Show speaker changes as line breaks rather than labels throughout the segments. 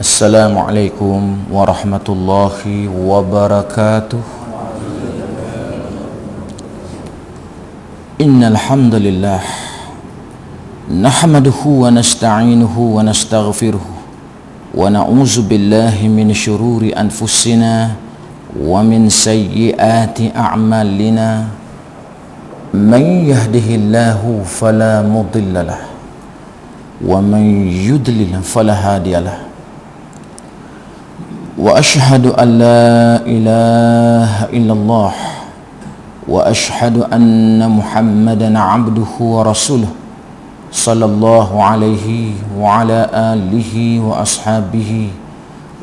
Assalamualaikum warahmatullahi wabarakatuh. Innal hamdalillah nahmaduhu wa nasta'inuhu wa nastaghfiruh wa na'udzu billahi min syururi anfusina wa min sayyiati a'malina. Man yahdihillahu fala mudhillalah wa man yudlil fala hadiyalah. Wa ashhadu an la ilaha illallah wa ashhadu anna Muhammadan abduhu wa rasuluh sallallahu alaihi wa ala alihi wa ashabihi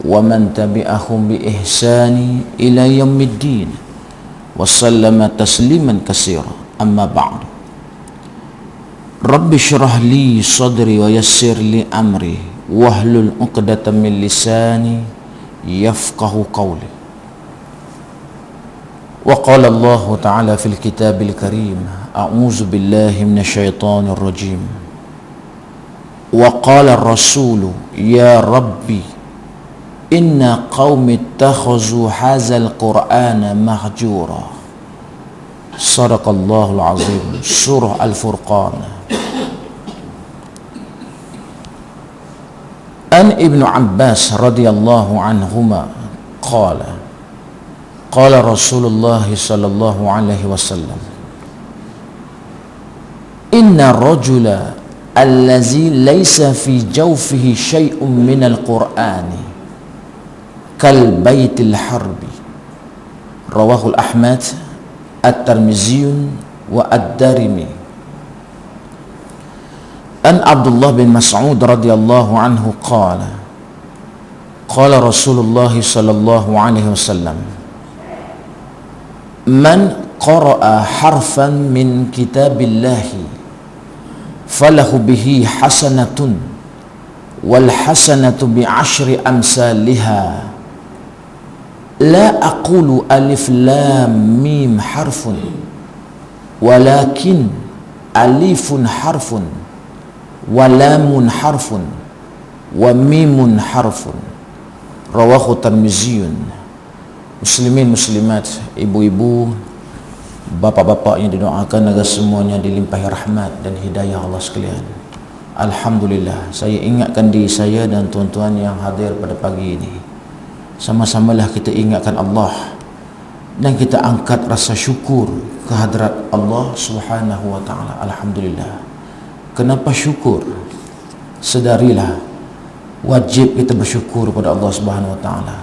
wa man tabi'ahum bi ihsani ila yaumiddin wa sallama tasliman katsira. Amma ba'du. Rabbi shrah li sadri wa yassir li amri wahlul 'uqdatam min lisani yafqahu qawli. Wa qala Allah ta'ala fil kitabil karim, a'udzu billahi minasyaitonir rajim. Wa qala ar-rasulu ya rabbi inna qaumi ittakhazu hadzal qur'ana mahjura. Shadaqallahul azim. Surah Al-Furqan. An Ibnu Abbas radhiyallahu anhuma qala qala Rasulullah sallallahu alaihi wasallam inna rajula allazi laysa fi jawfihi syai'un minal qur'ani kal baitil harbi. Rawahul Ahmad, At-Tirmidzi wa Ad-Darimi. An Abdullah bin Mas'ud radhiyallahu anhu qala qala Rasulullah sallallahu alaihi wasallam man qara'a harfan min kitabillahi falahu bihi hasanatun wal hasanatu bi ashri amsalha la aqulu alif lam mim harfun walakin alifun harfun wa lamun harfun wa mimun harfun. Rawahu Tirmiziyun. Muslimin muslimat, ibu-ibu, bapak-bapak yang didoakan agar semuanya dilimpahi rahmat dan hidayah Allah sekalian. Alhamdulillah, saya ingatkan diri saya dan tuan-tuan yang hadir pada pagi ini, sama-samalah kita ingatkan Allah dan kita angkat rasa syukur kehadrat Allah Subhanahu wa taala. Alhamdulillah. Kenapa syukur? Sedarilah wajib kita bersyukur kepada Allah Subhanahu wa taala.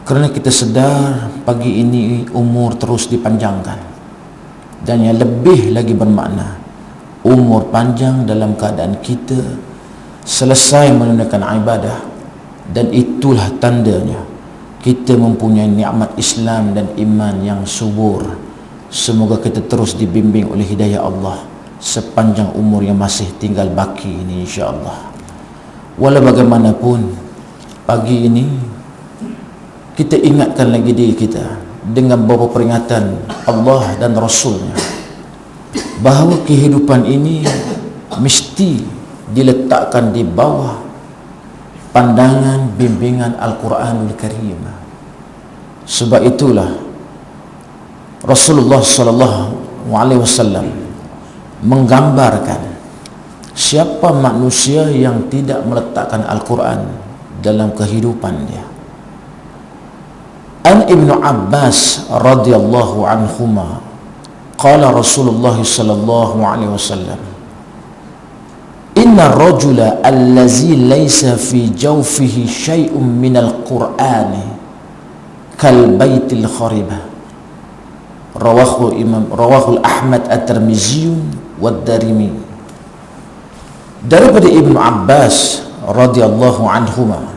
Kerana kita sedar pagi ini umur terus dipanjangkan. Dan yang lebih lagi bermakna, umur panjang dalam keadaan kita selesai menunaikan ibadah, dan itulah tandanya kita mempunyai nikmat Islam dan iman yang subur. Semoga kita terus dibimbing oleh hidayah Allah sepanjang umur yang masih tinggal baki ini, insya-Allah. Walau bagaimanapun, pagi ini kita ingatkan lagi diri kita dengan beberapa peringatan Allah dan Rasulnya bahawa kehidupan ini mesti diletakkan di bawah pandangan bimbingan Al-Quranul Karim. Sebab itulah Rasulullah sallallahu alaihi wasallam menggambarkan siapa manusia yang tidak meletakkan Al-Quran dalam kehidupannya. An Ibnu Abbas radhiyallahu anhuma qala Rasulullah sallallahu alaihi wasallam inna rajula allazi laysa fi jawfihi syai'un minal qur'ani kal baitil kharibah. Rawahul Ahmad, At-Tirmidzi wa Ad-Darimi. Daripada Ibnu Abbas radhiyallahu anhuma,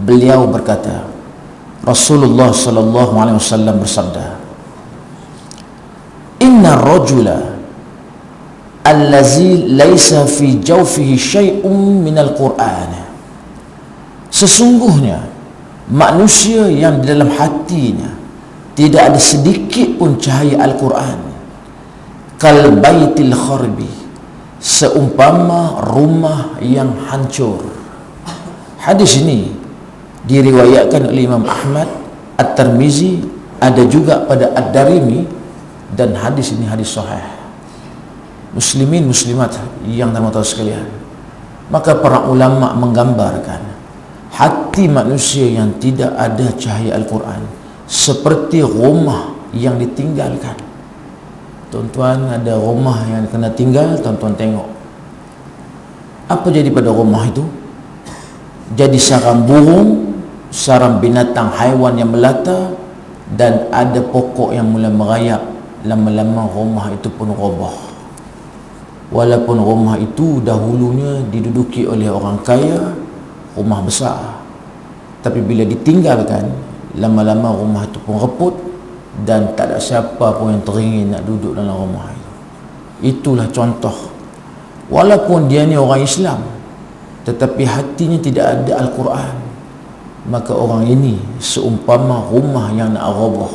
beliau berkata, Rasulullah sallallahu alaihi wasallam bersabda, inna rajula allazi laysa fi jawfihi syai'un minal qur'an. Sesungguhnya manusia yang di dalam hatinya tidak ada sedikit pun cahaya Al-Quran, kal baitil kharbi, seumpama rumah yang hancur. Hadis ini diriwayatkan oleh Imam Ahmad, At-Tirmizi, ada juga pada Ad-Darimi, dan hadis ini hadis sahih. Muslimin muslimat yang dirahmati Allah sekalian, maka para ulama menggambarkan hati manusia yang tidak ada cahaya Al-Quran seperti rumah yang ditinggalkan. Tuan-tuan, ada rumah yang kena tinggal, tuan-tuan tengok apa jadi pada rumah itu? Jadi sarang burung, sarang binatang haiwan yang melata, dan ada pokok yang mula merayap. Lama-lama rumah itu pun roboh. Walaupun rumah itu dahulunya diduduki oleh orang kaya, rumah besar, tapi bila ditinggalkan, lama-lama rumah itu pun reput, dan tak ada siapa pun yang teringin nak duduk dalam rumah itu. Itulah contoh. Walaupun dia ni orang Islam, tetapi hatinya tidak ada Al-Quran, maka orang ini seumpama rumah yang nak roboh.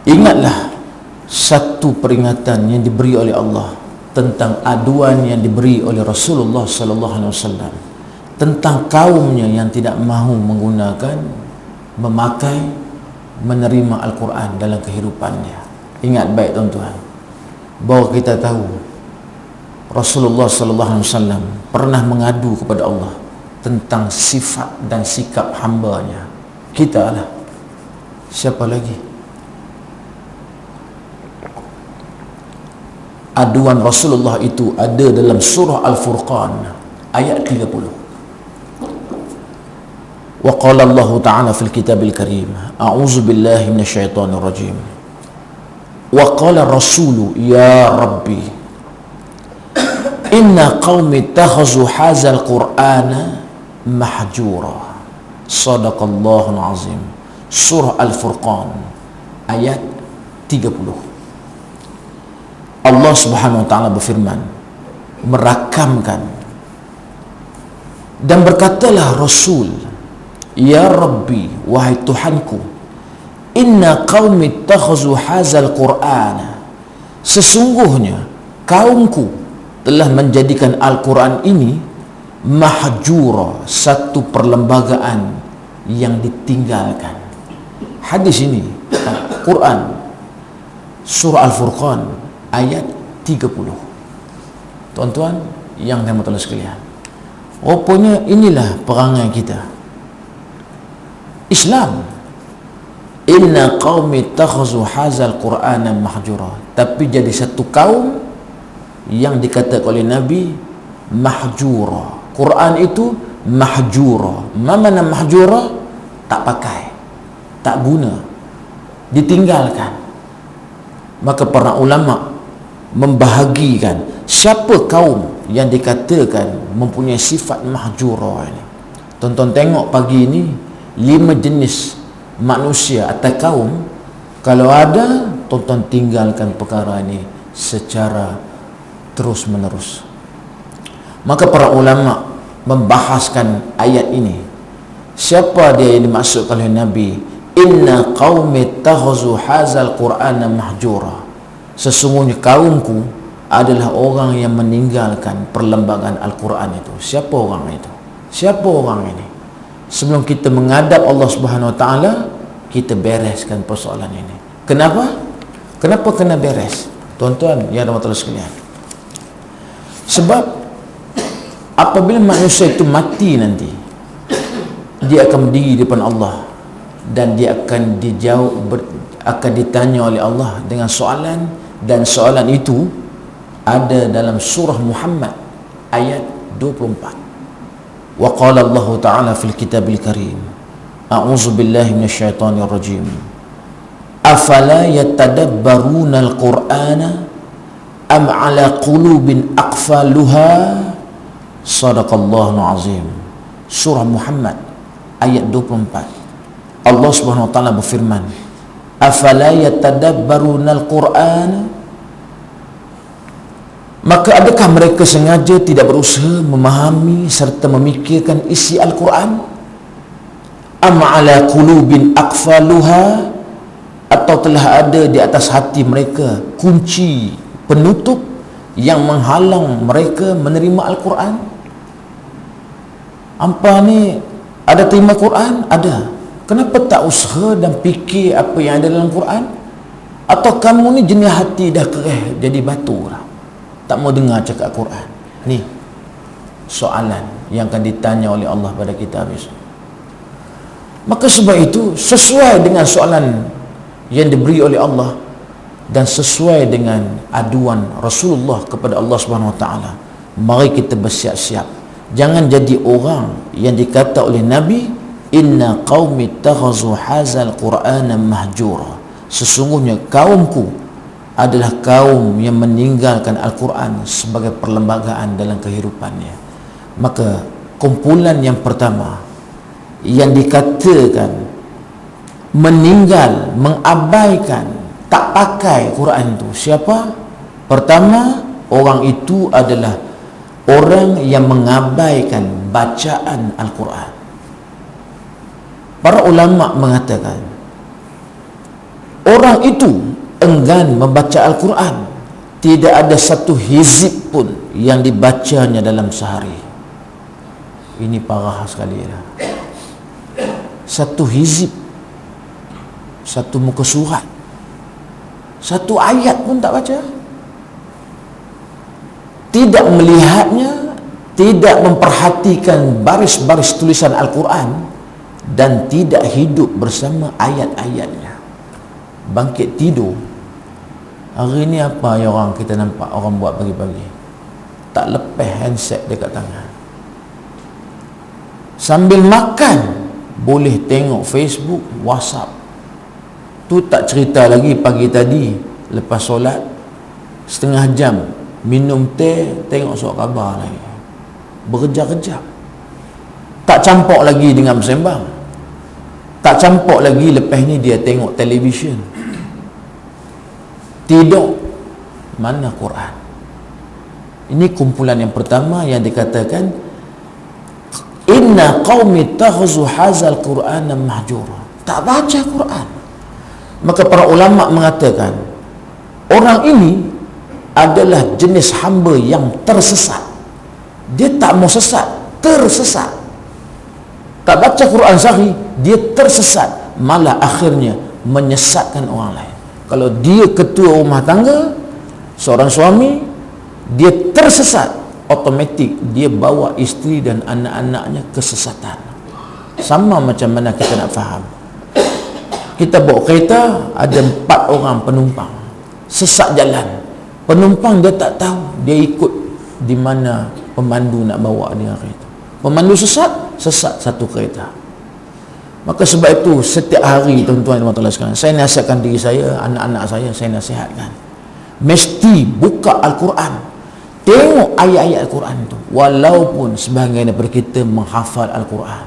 Ingatlah satu peringatan yang diberi oleh Allah tentang aduan yang diberi oleh Rasulullah sallallahu alaihi wasallam tentang kaumnya yang tidak mahu menggunakan, memakai, menerima Al-Quran dalam kehidupannya. Ingat baik tuan-tuan, bahawa kita tahu Rasulullah sallallahu alaihi wasallam pernah mengadu kepada Allah tentang sifat dan sikap hamba-Nya. Kita lah, siapa lagi? Aduan Rasulullah itu ada dalam surah Al-Furqan ayat 30. Wa qala Allah Ta'ala fil kitabil karim, a'udzu billahi minasyaitonir rajim. Wa qala rasulu ya rabbi inna qaumi takhazu hadzal qur'ana mahjura. Sadaqallahul azim. Surah Al-Furqan ayat 30. Allah Subhanahu wa taala berfirman, merakamkan, dan berkatalah Rasul, ya Rabbi, wahai Tuhanku, inna qaumi takhazu hadzal qur'ana, sesungguhnya kaumku telah menjadikan Al-Quran ini mahjura, satu perlembagaan yang ditinggalkan. Hadis ini Quran surah Al-Furqan ayat 30. Tuan-tuan yang dirahmati Allah sekalian, rupanya inilah perangai kita Islam. Inna qaumi takhazu hadzal qur'ana mahjura, tapi jadi satu kaum yang dikatakan oleh Nabi mahjura. Quran itu mahjura. Mana mahjura? Tak pakai, tak guna, ditinggalkan. Maka para ulama membahagikan siapa kaum yang dikatakan mempunyai sifat mahjura ini. Tonton tengok pagi ini 5 jenis manusia atau kaum, kalau ada, tonton tinggalkan perkara ini secara terus menerus. Maka para ulama membahaskan ayat ini. Siapa dia yang dimaksudkan oleh Nabi? Inna qaumi takhazu hadzal qur'ana mahjura. Sesungguhnya kaumku adalah orang yang meninggalkan perlembagaan Al-Quran itu. Siapa orang itu? Siapa orang ini? Sebelum kita menghadap Allah Subhanahu wa taala, kita bereskan persoalan ini. Kenapa? Kenapa kena beres? Tuan-tuan yang dirahmati Allah sekalian, sebab apabila manusia itu mati nanti, dia akan berdiri di depan Allah, dan dia akan akan ditanya oleh Allah dengan soalan, dan soalan itu ada dalam surah Muhammad ayat 24. Wa qala Allah Ta'ala fil kitabil karim, a'udzu billahi minasyaitonir rajim, afala yatadabbaruna al-qur'ana am ala qulubin aqfaluha. Sadaqallahul azim. Surah Muhammad ayat 24. Allah Subhanahu wa taala berfirman, afala yatadabbaruna al-qur'ana, maka adakah mereka sengaja tidak berusaha memahami serta memikirkan isi Al-Quran? Am ala qulubin aqfaluha, atau telah ada di atas hati mereka kunci penutup yang menghalang mereka menerima Al-Quran? Hampa ni Ada terima Quran? Ada. Kenapa tak usaha dan fikir apa yang ada dalam Quran? Atau kamu ni jenis hati dah kereh jadi batu lah, tak mau dengar cakap Quran? Ni soalan yang akan ditanya oleh Allah pada kita besok. Maka sebab itu, sesuai dengan soalan yang diberi oleh Allah dan sesuai dengan aduan Rasulullah kepada Allah Subhanahu Wa Taala, mari kita bersiap-siap. Jangan jadi orang yang dikata oleh Nabi, inna qaumi takhazu hazal qur'ana mahjura. Sesungguhnya kaumku adalah kaum yang meninggalkan Al-Quran sebagai perlembagaan dalam kehidupannya. Maka kumpulan yang pertama yang dikatakan meninggal, mengabaikan, tak pakai Quran itu siapa? Pertama, orang itu adalah orang yang mengabaikan bacaan Al-Quran. Para ulama mengatakan orang itu enggan membaca Al-Quran, tidak ada satu hizib pun yang dibacanya dalam sehari. Ini parah sekali lah. Satu hizib, satu muka surat, satu ayat pun tak baca. Tidak melihatnya, tidak memperhatikan baris-baris tulisan Al-Quran, dan tidak hidup bersama ayat-ayatnya. Bangkit tidur, hari ni apa yang orang kita nampak orang buat pagi-pagi? Tak lepas handset dekat tangan. Sambil makan boleh tengok Facebook, WhatsApp. Tu tak cerita lagi pagi tadi lepas solat setengah jam minum teh, tengok surat khabar lagi, berkejap-kejap. Tak campur lagi dengan bersembang, tak campur lagi lepas ni dia tengok televisyen, tidur. Mana Quran? Ini kumpulan yang pertama yang dikatakan inna qaumi takhazu hazal qur'ana mahjura, tak baca Quran. Maka para ulama mengatakan orang ini adalah jenis hamba yang tersesat. Dia tak mau sesat, tersesat. Tak baca Quran sehari, dia tersesat, malah akhirnya menyesatkan orang lain. Kalau dia ketua rumah tangga, seorang suami, dia tersesat, automatik dia bawa isteri dan anak-anaknya kesesatan. Sama macam mana kita nak faham, kita bawa kereta, ada 4 orang penumpang, sesat jalan. Penumpang dia tak tahu, dia ikut di mana pemandu nak bawa dia kereta. Pemandu sesat satu kereta. Maka sebab itu setiap hari tuan-tuan dan puan-puan sekalian, saya nasihatkan diri saya, anak-anak saya nasihatkan, mesti buka Al-Quran, tengok ayat-ayat Al-Quran itu. Walaupun sebahagian daripada kita menghafal Al-Quran,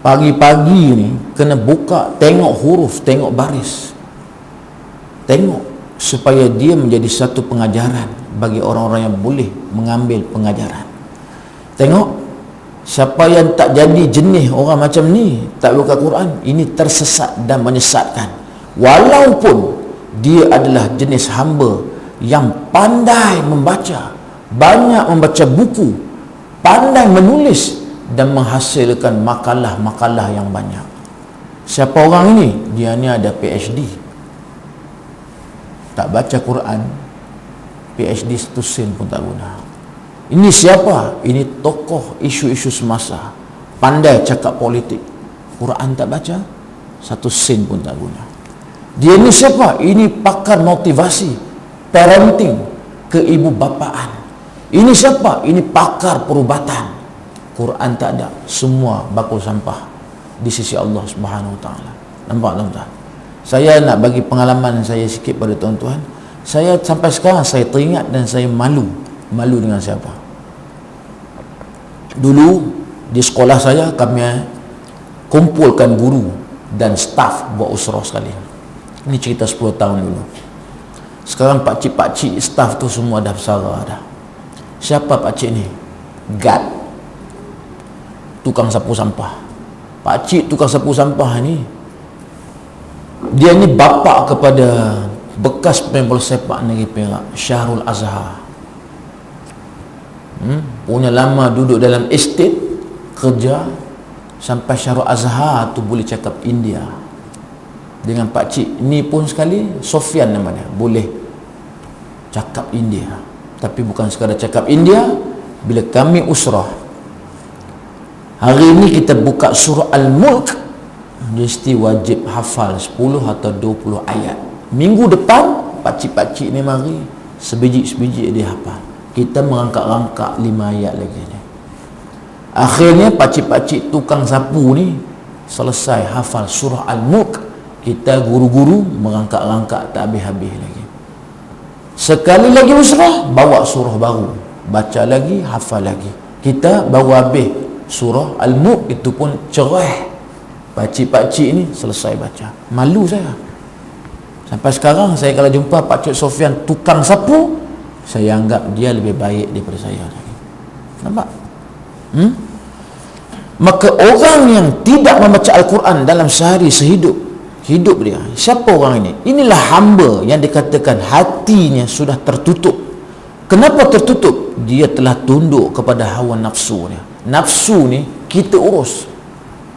pagi-pagi ni kena buka, tengok huruf, tengok baris, tengok, supaya dia menjadi satu pengajaran bagi orang-orang yang boleh mengambil pengajaran. Tengok, siapa yang tak jadi jenis orang macam ni, tak buka Quran, ini tersesat dan menyesatkan. Walaupun dia adalah jenis hamba yang pandai membaca, banyak membaca buku, pandai menulis dan menghasilkan makalah-makalah yang banyak. Siapa orang ini? Dia ni ada PhD, tak baca Quran, PhD 1 sen pun tak guna. Ini siapa? Ini tokoh isu-isu semasa, pandai cakap politik, Quran tak baca, 1 sen pun tak guna. Dia ni siapa? Ini pakar motivasi, parenting, keibubapaan. Ini siapa? Ini pakar perubatan. Quran tak ada, semua bakul sampah di sisi Allah Subhanahu Wa Taala. Nampak tuan-tuan? Saya nak bagi pengalaman saya sikit pada tuan-tuan. Saya sampai sekarang saya teringat dan saya malu dengan siapa? Dulu di sekolah saya, kami kumpulkan guru dan staf buat usrah sekali. Ini cerita 10 tahun dulu. Sekarang pakcik-pakcik staf tu semua dah bersara dah. Siapa pakcik ni? Gad, tukang sapu sampah. Pakcik tukang sapu sampah ni, dia ni bapa kepada bekas pemain bola sepak negeri Perak, Syahrul Azhar. Punya lama duduk dalam estate, kerja sampai Syarul Azhar tu boleh cakap India dengan pakcik ni pun sekali. Sofian namanya, boleh cakap India. Tapi bukan sekadar cakap India. Bila kami usrah, hari ni kita buka surah Al-Mulk, mesti wajib hafal 10 atau 20 ayat. Minggu depan pakcik-pakcik ni mari, sebiji-sebiji dia hafal. Kita merangkak-rangkak 5 ayat lagi ni. Akhirnya pakcik-pakcik tukang sapu ni selesai hafal surah Al-Mulk. Kita guru-guru merangkak-rangkak tak habis-habis lagi. Sekali lagi usrah, bawa surah baru, baca lagi, hafal lagi. Kita baru habis surah Al-Mulk, itu pun cerah. Pakcik-pakcik ni selesai baca. Malu saya. Sampai sekarang saya kalau jumpa Pakcik Sofian tukang sapu, saya anggap dia lebih baik daripada saya. Nampak? Maka orang yang tidak membaca Al-Quran dalam sehari sehidup dia, siapa orang ini? Inilah hamba yang dikatakan hatinya sudah tertutup. Kenapa tertutup? Dia telah tunduk kepada hawa nafsu dia. Nafsu ni kita urus.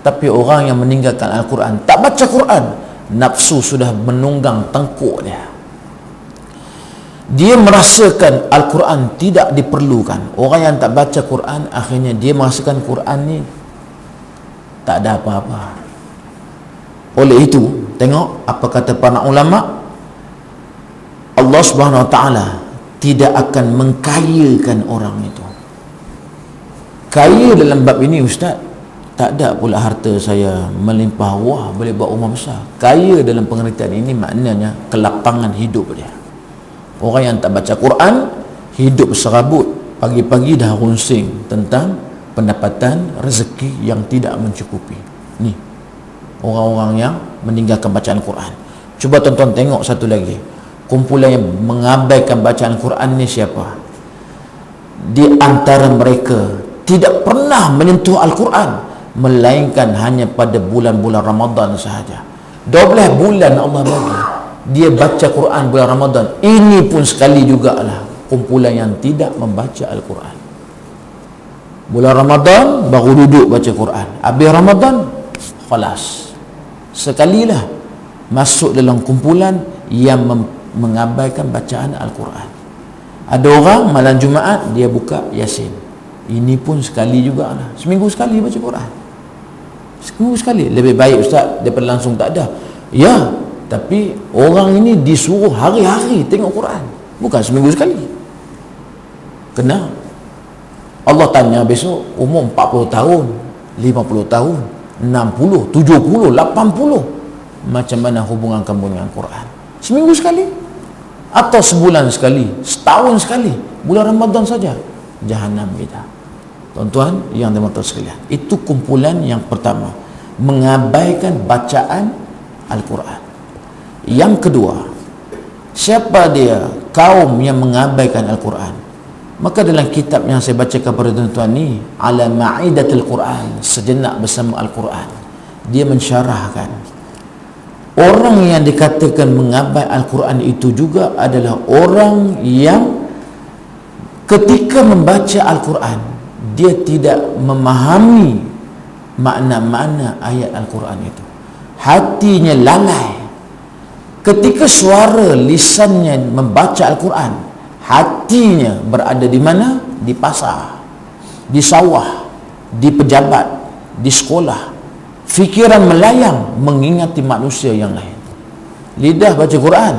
Tapi orang yang meninggalkan Al-Quran, tak baca Quran, nafsu sudah menunggang tengkuk dia. Dia merasakan Al-Quran tidak diperlukan. Orang yang tak baca Quran, akhirnya dia merasakan Quran ni tak ada apa-apa. Oleh itu, tengok apa kata para ulama, Allah Subhanahu Wa Taala tidak akan mengkayakan orang itu. Kaya dalam bab ini, ustaz, tak ada pula harta saya melimpah ruah boleh buat rumah besar. Kaya dalam pengertian ini maknanya kelapangan hidup dia. Orang yang tak baca Quran, hidup serabut, pagi-pagi dah runsing tentang pendapatan rezeki yang tidak mencukupi. Ni orang-orang yang meninggalkan bacaan Quran. Cuba tonton tengok satu lagi. Kumpulan yang mengabaikan bacaan Quran ni siapa? Di antara mereka tidak pernah menyentuh Al-Quran, melainkan hanya pada bulan-bulan Ramadan sahaja. 12 bulan Allah bagi dia baca Quran bulan Ramadan. Ini pun sekali jugalah kumpulan yang tidak membaca Al-Quran. Bulan Ramadan baru duduk baca Quran. Habis Ramadan, khalas. Sekalilah masuk dalam kumpulan yang mengabaikan bacaan Al-Quran. Ada orang malam Jumaat dia buka Yasin. Ini pun sekali jugalah. Seminggu sekali baca Quran. Seminggu sekali. Lebih baik ustaz daripada langsung tak ada. Ya, tapi orang ini disuruh hari-hari tengok Quran, bukan seminggu sekali. Kena Allah tanya besok, umur 40 tahun, 50 tahun, 60, 70, 80, macam mana hubungan kamu dengan Quran? Seminggu sekali? Atau sebulan sekali? Setahun sekali? Bulan Ramadan saja? Jahanam kita. Tuan-tuan yang dirahmati sekalian, itu kumpulan yang pertama, mengabaikan bacaan Al-Quran. Yang kedua, siapa dia? Kaum yang mengabaikan Al-Quran. Maka dalam kitab yang saya baca kepada tuan-tuan ni, Ala Ma'idatul Quran, sejenak bersama Al-Quran, dia mensyarahkan orang yang dikatakan mengabai Al-Quran itu juga adalah orang yang ketika membaca Al-Quran dia tidak memahami makna-makna ayat Al-Quran itu. Hatinya lalai. Ketika suara lisannya membaca Al-Quran, hatinya berada di mana? Di pasar, di sawah, di pejabat, di sekolah. Fikiran melayang mengingati manusia yang lain. Lidah baca Quran,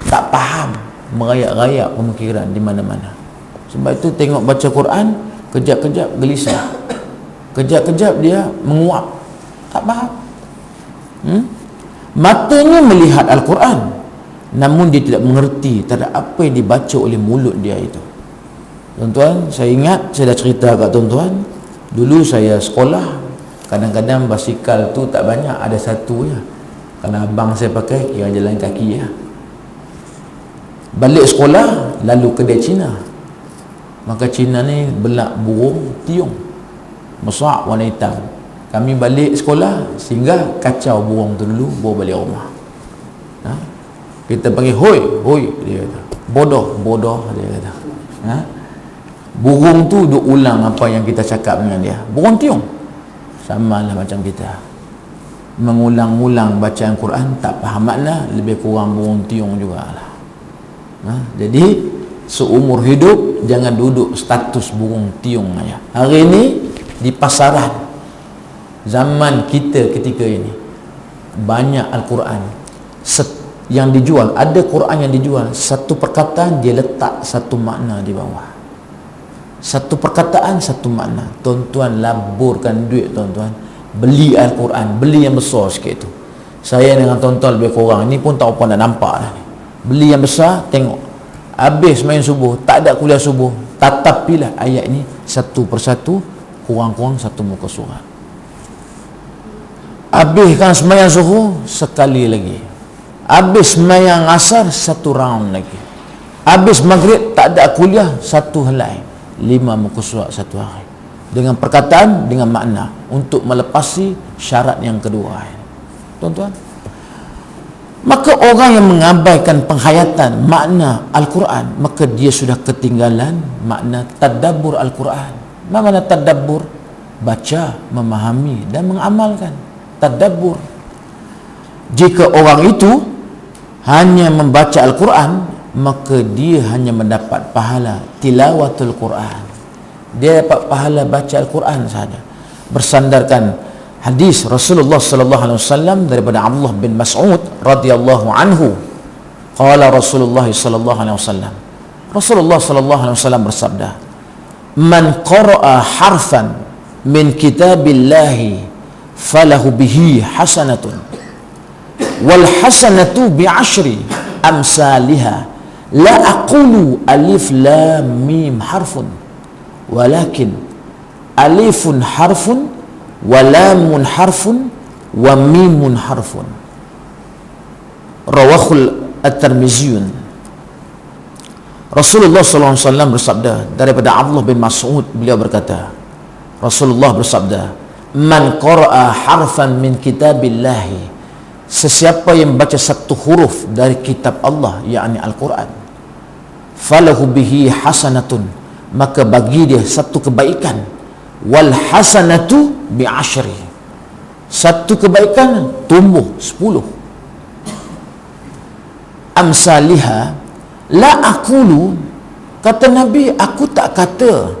tak faham, merayak-rayak pemikiran di mana-mana. Sebab itu tengok baca Quran, kejap-kejap gelisah, kejap-kejap dia menguap, tak faham. Matanya melihat Al-Quran, namun dia tidak mengerti terhadap apa yang dibaca oleh mulut dia itu. Tuan-tuan, saya ingat saya dah cerita kat tuan-tuan, dulu saya sekolah, kadang-kadang basikal tu tak banyak, ada satu je. Kalau abang saya pakai, kira jalan kaki ya. Balik sekolah, lalu kedai Cina. Maka Cina ni belak burung tiung besar warna hitam. Kami balik sekolah, singgah kacau burung tu dulu, bawa balik rumah. Kita panggil hoi, hoi, dia kata. Bodoh, bodoh, dia kata. Burung tu duk ulang apa yang kita cakap dengan dia. Burung tiung. Sama lah macam kita. Mengulang-ulang bacaan Quran, tak faham makna, lebih kurang burung tiung jugalah. Jadi, seumur hidup, jangan duduk status burung tiung aja. Hari ini, di pasaran, zaman kita ketika ini, banyak Al-Quran yang dijual. Ada Quran yang dijual, satu perkataan dia letak satu makna di bawah. Satu perkataan, satu makna. Tuan-tuan laburkan duit, tuan-tuan, beli Al-Quran, beli yang besar sikit tu. Saya dengan tuan-tuan lebih kurang, ni pun tak apa nak nampak dah ni. Beli yang besar, tengok. Habis main subuh, tak ada kuliah subuh, tatapilah ayat ni satu persatu, kurang-kurang satu muka surat. Habiskan semayang zuhur, sekali lagi. Habis semayang asar, satu round lagi. Habis maghrib, tak ada kuliah, satu helai. 5 muka surat satu hari. Dengan perkataan, dengan makna, untuk melepasi syarat yang kedua. Tuan-tuan, maka orang yang mengabaikan penghayatan makna Al-Quran, maka dia sudah ketinggalan makna tadabbur Al-Quran. Makna tadabbur? Baca, memahami dan mengamalkan. Tadabbur. Jika orang itu hanya membaca Al-Quran, maka dia hanya mendapat pahala tilawatul Quran. Dia dapat pahala baca Al-Quran sahaja. Bersandarkan hadis Rasulullah sallallahu alaihi wasallam daripada Abdullah bin Mas'ud radhiyallahu anhu, qala Rasulullah sallallahu alaihi wasallam, Rasulullah sallallahu alaihi wasallam bersabda, man qara'a harfan min kitabillahi falahu bihi hasanatun wal hasanatu bi'ashri amsalha la aqulu alif lam mim harfun walakin alifun harfun wa lamun harfun wa mimun harfun. Rawahul At-Tirmidzi. Rasulullah sallallahu alaihi wasallam bersabda daripada Abdullah bin Mas'ud, beliau berkata, Rasulullah bersabda, man qara'a harfan min kitabillahi, sesiapa yang baca satu huruf dari kitab Allah, yakni Al-Quran, falahu bihi hasanatun, maka bagi dia satu kebaikan, wal hasanatu bi'ashri, satu kebaikan tumbuh 10 amsalihha. La aqulu, kata Nabi, aku tak kata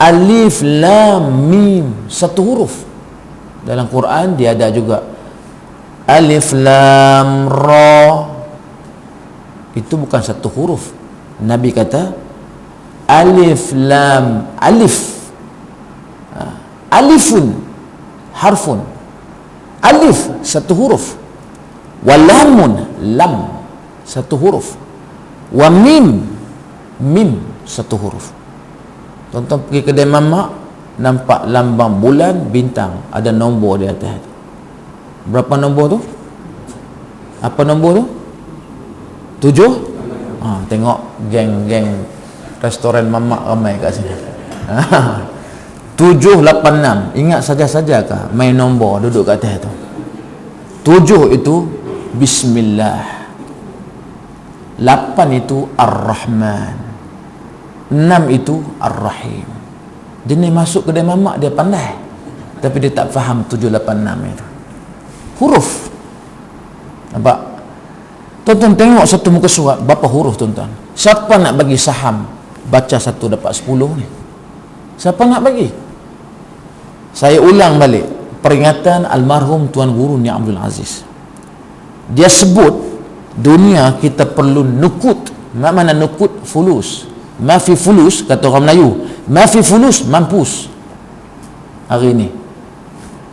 alif lam mim satu huruf. Dalam Quran dia ada juga alif lam ra, itu bukan satu huruf. Nabi kata alif lam alif, alifun harfun, alif satu huruf, walamun lam satu huruf, wa mim mim satu huruf. Tuan-tuan pergi kedai mamak, nampak lambang bulan bintang, ada nombor di atas. Berapa nombor tu? Apa nombor tu? 7? Tengok geng-geng restoran mamak ramai kat sini. 786. Ingat saja-sajakah main nombor duduk kat atas tu? 7 itu Bismillah, 8 itu Ar-Rahman, 6 itu Ar-Rahim. Dia ni masuk kedai mamak, dia pandai, tapi dia tak faham 786 itu huruf. Nampak? Tuan-tuan tengok satu muka surat, berapa huruf tuan-tuan? Siapa nak bagi saham baca 1 dapat 10 ni? Siapa nak bagi? Saya ulang balik peringatan almarhum Tuan Guru Ni Abdul Aziz. Dia sebut dunia kita perlu nukut. Mana nukut? Fulus. Ma fi fulus, kata orang Melayu, ma fi fulus, mampus hari ini.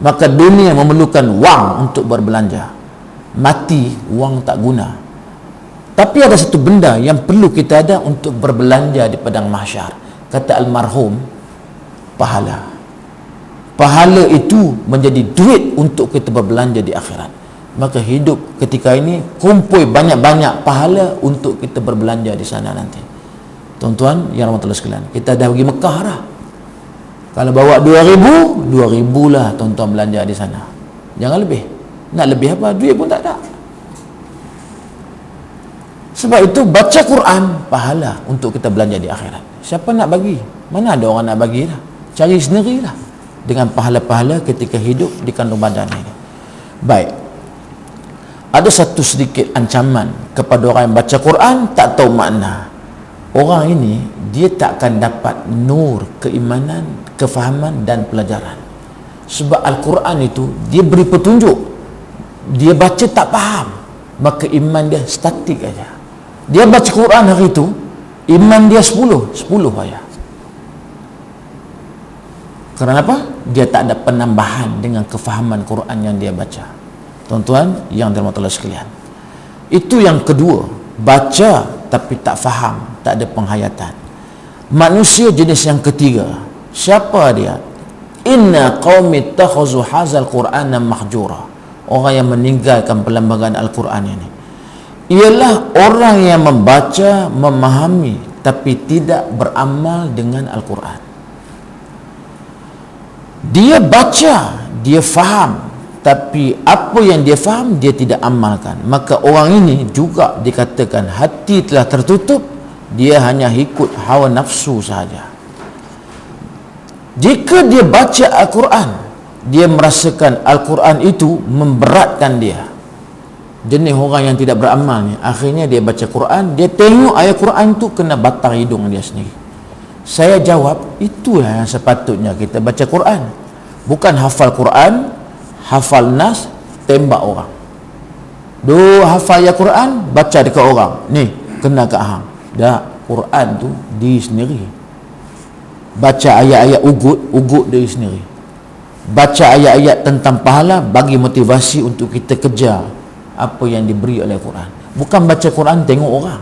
Maka dunia memerlukan wang untuk berbelanja. Mati, wang tak guna. Tapi ada satu benda yang perlu kita ada untuk berbelanja di padang mahsyar. Kata almarhum, pahala. Pahala itu menjadi duit untuk kita berbelanja di akhirat. Maka hidup ketika ini, kumpul banyak-banyak pahala untuk kita berbelanja di sana nanti. Tuan-tuan yang rahmatullah sekalian, kita dah pergi Mekah dah. Kalau bawa 2,000 lah tuan-tuan belanja di sana, jangan lebih. Nak lebih apa? Duit pun tak ada. Sebab itu baca Quran pahala untuk kita belanja di akhirat. Siapa nak bagi? Mana ada orang nak bagi dah. Cari sendirilah dengan pahala-pahala ketika hidup di kandung badan ini. Baik. Ada satu sedikit ancaman kepada orang yang baca Quran tak tahu makna. Orang ini dia tak akan dapat nur keimanan, kefahaman dan pelajaran. Sebab Al-Quran itu dia beri petunjuk. Dia baca tak faham, maka iman dia statik aja. Dia baca Quran hari itu, iman dia 10 ayat. Kerana apa? Dia tak ada penambahan dengan kefahaman Quran yang dia baca. Tuan-tuan yang dirahmati Allah sekalian, itu yang kedua, baca tapi tak faham, tak ada penghayatan. Manusia jenis yang ketiga, siapa dia? Inna qaumi takhazu hazal qur'ana mahjura. Orang yang meninggalkan perlembagaan Al-Quran ini ialah orang yang membaca, memahami tapi tidak beramal dengan Al-Quran. Dia baca, dia faham, tapi apa yang dia faham dia tidak amalkan. Maka orang ini juga dikatakan hati telah tertutup, dia hanya ikut hawa nafsu sahaja. Jika dia baca Al-Quran, dia merasakan Al-Quran itu memberatkan dia. Jenis orang yang tidak beramal ni, akhirnya dia baca Quran, dia tengok ayat Quran tu kena batang hidung dia sendiri. Saya jawab, itulah yang sepatutnya kita baca Quran. Bukan hafal Quran, hafal nas, tembak orang. Hafal ayat Quran, baca dekat orang, ni kena kat hang. Dah, Quran tu diri sendiri. Baca ayat-ayat ugut diri sendiri. Baca ayat-ayat tentang pahala, bagi motivasi untuk kita kejar apa yang diberi oleh Quran. Bukan baca Quran tengok orang.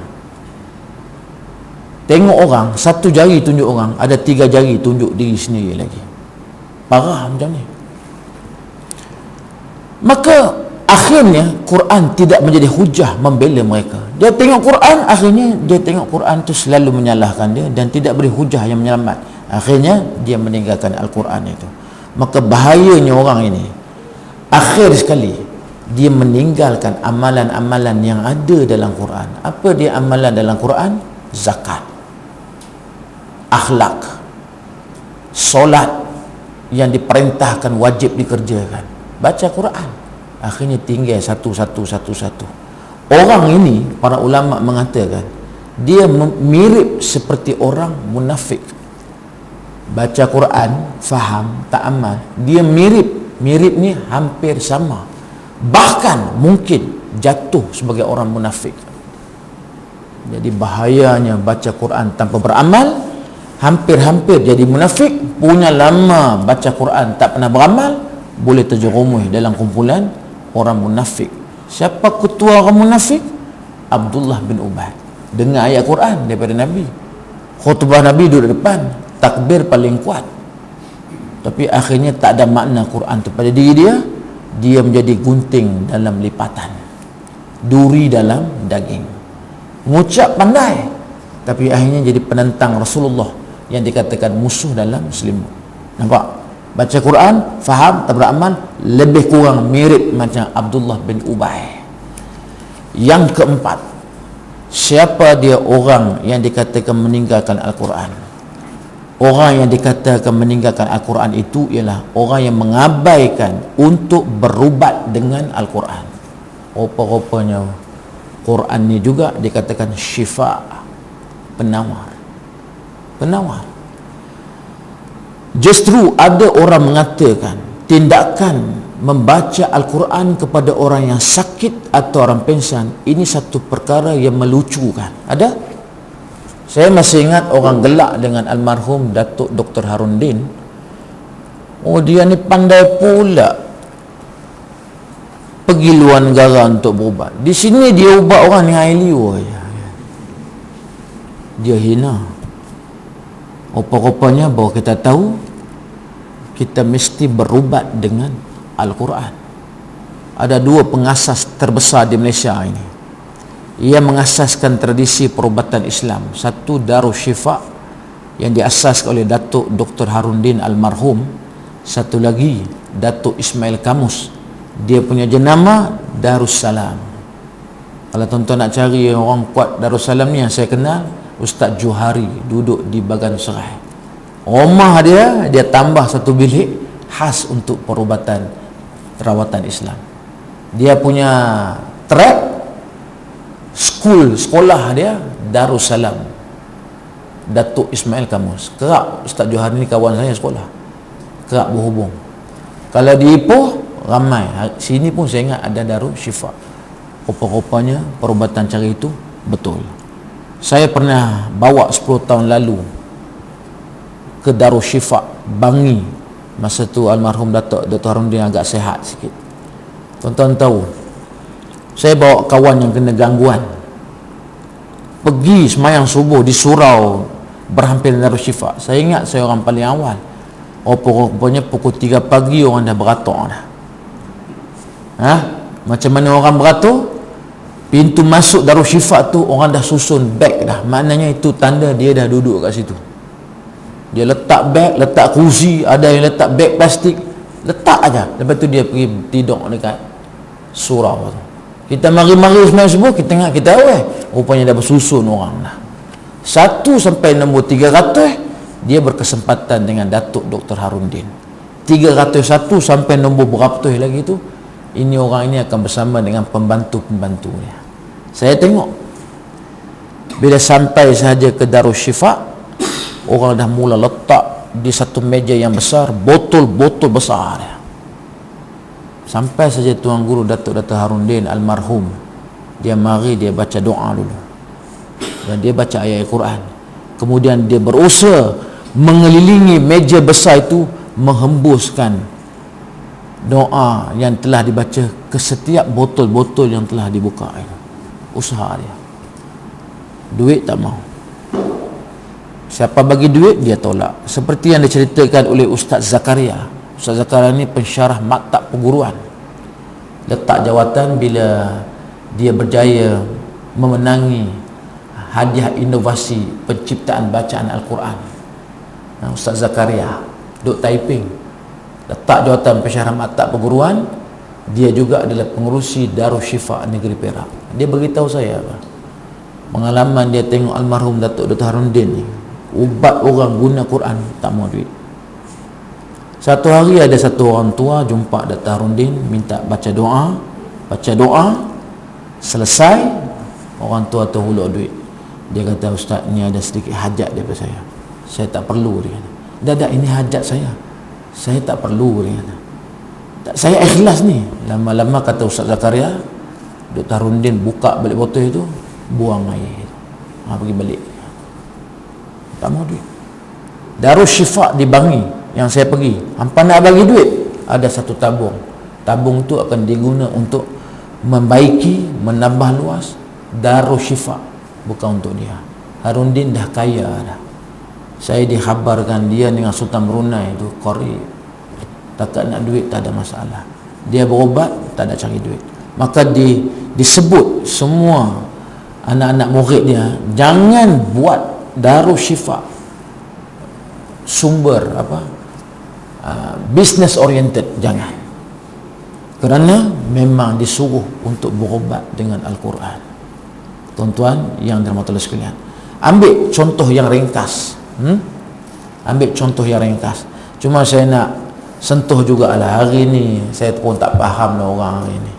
Tengok orang, satu jari tunjuk orang, ada 3 jari tunjuk diri sendiri lagi. Parah macam ni. Maka akhirnya Quran tidak menjadi hujah membela mereka. Dia tengok Quran, akhirnya dia tengok Quran tu selalu menyalahkan dia dan tidak beri hujah yang menyelamat. Akhirnya dia meninggalkan Al-Quran itu. Maka bahayanya orang ini, akhir sekali dia meninggalkan amalan-amalan yang ada dalam Quran. Apa dia amalan dalam Quran? Zakat, akhlak, solat yang diperintahkan wajib dikerjakan, baca Quran. Akhirnya tinggal satu. Orang ini, para ulama mengatakan, dia mirip seperti orang munafik. Baca Quran, faham, tak amal. Dia mirip ni hampir sama. Bahkan mungkin jatuh sebagai orang munafik. Jadi bahayanya baca Quran tanpa beramal, hampir-hampir jadi munafik. Punya lama baca Quran tak pernah beramal, boleh terjerumus dalam kumpulan orang munafik. Siapa ketua orang munafik? Abdullah bin Ubay. Dengar ayat Quran daripada Nabi, khutbah Nabi duduk depan, takbir paling kuat, tapi akhirnya tak ada makna Quran tu pada diri dia. Dia menjadi gunting dalam lipatan, duri dalam daging. Mengucap pandai, tapi akhirnya jadi penentang Rasulullah yang dikatakan musuh dalam selimut. Nampak? Baca Quran, faham, tak beramal, lebih kurang mirip macam Abdullah bin Ubay. Yang keempat, siapa dia orang yang dikatakan meninggalkan Al-Quran? Orang yang dikatakan meninggalkan Al-Quran itu ialah orang yang mengabaikan untuk berubat dengan Al-Quran. Rupa-rupanya Quran ni juga dikatakan syifa, penawar. Justru ada orang mengatakan tindakan membaca Al-Quran kepada orang yang sakit atau orang pingsan ini satu perkara yang melucukan. Ada? Saya masih ingat orang gelak dengan almarhum Datuk Dr. Harundin. Oh, dia ni pandai pula pergi luar negara untuk berubat. Di sini dia ubat orang dengan air liur. Dia hina. Rupa-rupanya bahawa kita tahu kita mesti berubat dengan Al-Quran. Ada 2 pengasas terbesar di Malaysia ini. Ia mengasaskan tradisi perubatan Islam. Satu, Darus Syifa yang diasaskan oleh Datuk Dr. Harundin almarhum. Satu lagi, Datuk Ismail Kamus. Dia punya jenama Darussalam. Kalau tuan-tuan nak cari orang kuat Darussalam ni, yang saya kenal Ustaz Johari, duduk di Bagan Serai. Rumah dia tambah satu bilik khas untuk perubatan rawatan Islam. Dia punya track sekolah dia Darussalam Datuk Ismail Kamus. Kerap Ustaz Johan ni kawan saya sekolah, kerap berhubung. Kalau di Ipoh ramai, sini pun saya ingat ada Darul Syifa. Rupa-rupanya perubatan cara itu betul. Saya pernah bawa 10 tahun lalu ke Darul Syifa Bangi. Masa tu almarhum Dr. Harundin agak sihat sikit. Tuan-tuan tahu, saya bawa kawan yang kena gangguan, pergi semayang subuh di surau berhampir Darul Syifa. Saya ingat saya orang paling awal. Rupanya pukul 3 pagi orang dah beratur dah. Macam mana orang beratur? Pintu masuk Darul Syifa tu orang dah susun beg dah. Maknanya itu tanda dia dah duduk kat situ. Dia letak beg, letak kerusi, ada yang letak beg plastik, letak aja. Lepas tu dia pergi tidur dekat surau tu. Kita mari-mari semayang subuh, kita tengok, kita rupanya dah bersusun orang dah. 1 sampai nombor 300 dia berkesempatan dengan Datuk Dr. Harundin. 301 sampai nombor berapa lagi tu, ini orang ini akan bersama dengan pembantu-pembantu dia. Saya tengok bila sampai sahaja ke Darul Syifa, orang dah mula letak di satu meja yang besar botol-botol besar dia. Sampai saja Tuan Guru Datuk Dr. Harundin almarhum, dia mari dia baca doa dulu, dan dia baca ayat Al-Quran. Kemudian dia berusaha mengelilingi meja besar itu, menghembuskan doa yang telah dibaca ke setiap botol-botol yang telah dibuka itu. Usaha dia. Duit tak mau. Siapa bagi duit, dia tolak. Seperti yang diceritakan oleh Ustaz Zakaria. Ustaz Zakaria ni pensyarah maktab perguruan. Letak jawatan bila dia berjaya memenangi hadiah inovasi penciptaan bacaan Al-Quran. Ustaz Zakaria duduk Taiping, letak jawatan pensyarah maktab perguruan. Dia juga adalah pengerusi Darul Syifa Negeri Perak. Dia beritahu saya pengalaman dia tengok almarhum Datuk Dr. Harundin ni ubat orang guna Quran tak mau duit. Satu hari ada satu orang tua jumpa Dr. Harundin, minta baca doa. Selesai, orang tua tu hulur duit. Dia kata, Ustaz, ni ada sedikit hajat daripada saya. Saya tak perlu, dia kata. Dah ini hajat saya tak perlu, dia kata. Saya ikhlas ni. Lama-lama kata Ustaz Zakaria, Dr. Harundin buka balik botol itu, buang air, pergi balik. Tak mau duit. Darul Syifa di Bangi yang saya pergi, hampa nak bagi duit, ada satu tabung. Tabung tu akan diguna untuk membaiki, menambah luas Darul Syifa, bukan untuk dia. Harundin dah kaya dah. Saya dikhabarkan dia dengan Sultan Brunei itu qarib. Takat nak duit tak ada masalah. Dia berobat tak ada cari duit. Maka disebut semua anak-anak murid dia, jangan buat Darul Syifa sumber business oriented, jangan. Kerana memang disuruh untuk berobat dengan Al-Quran. Tuan-tuan yang dirahmati Allah sekalian, ambil contoh yang ringkas. Ambil contoh yang ringkas. Cuma saya nak sentuh jugalah, hari ni saya pun tak faham lah orang hari ni.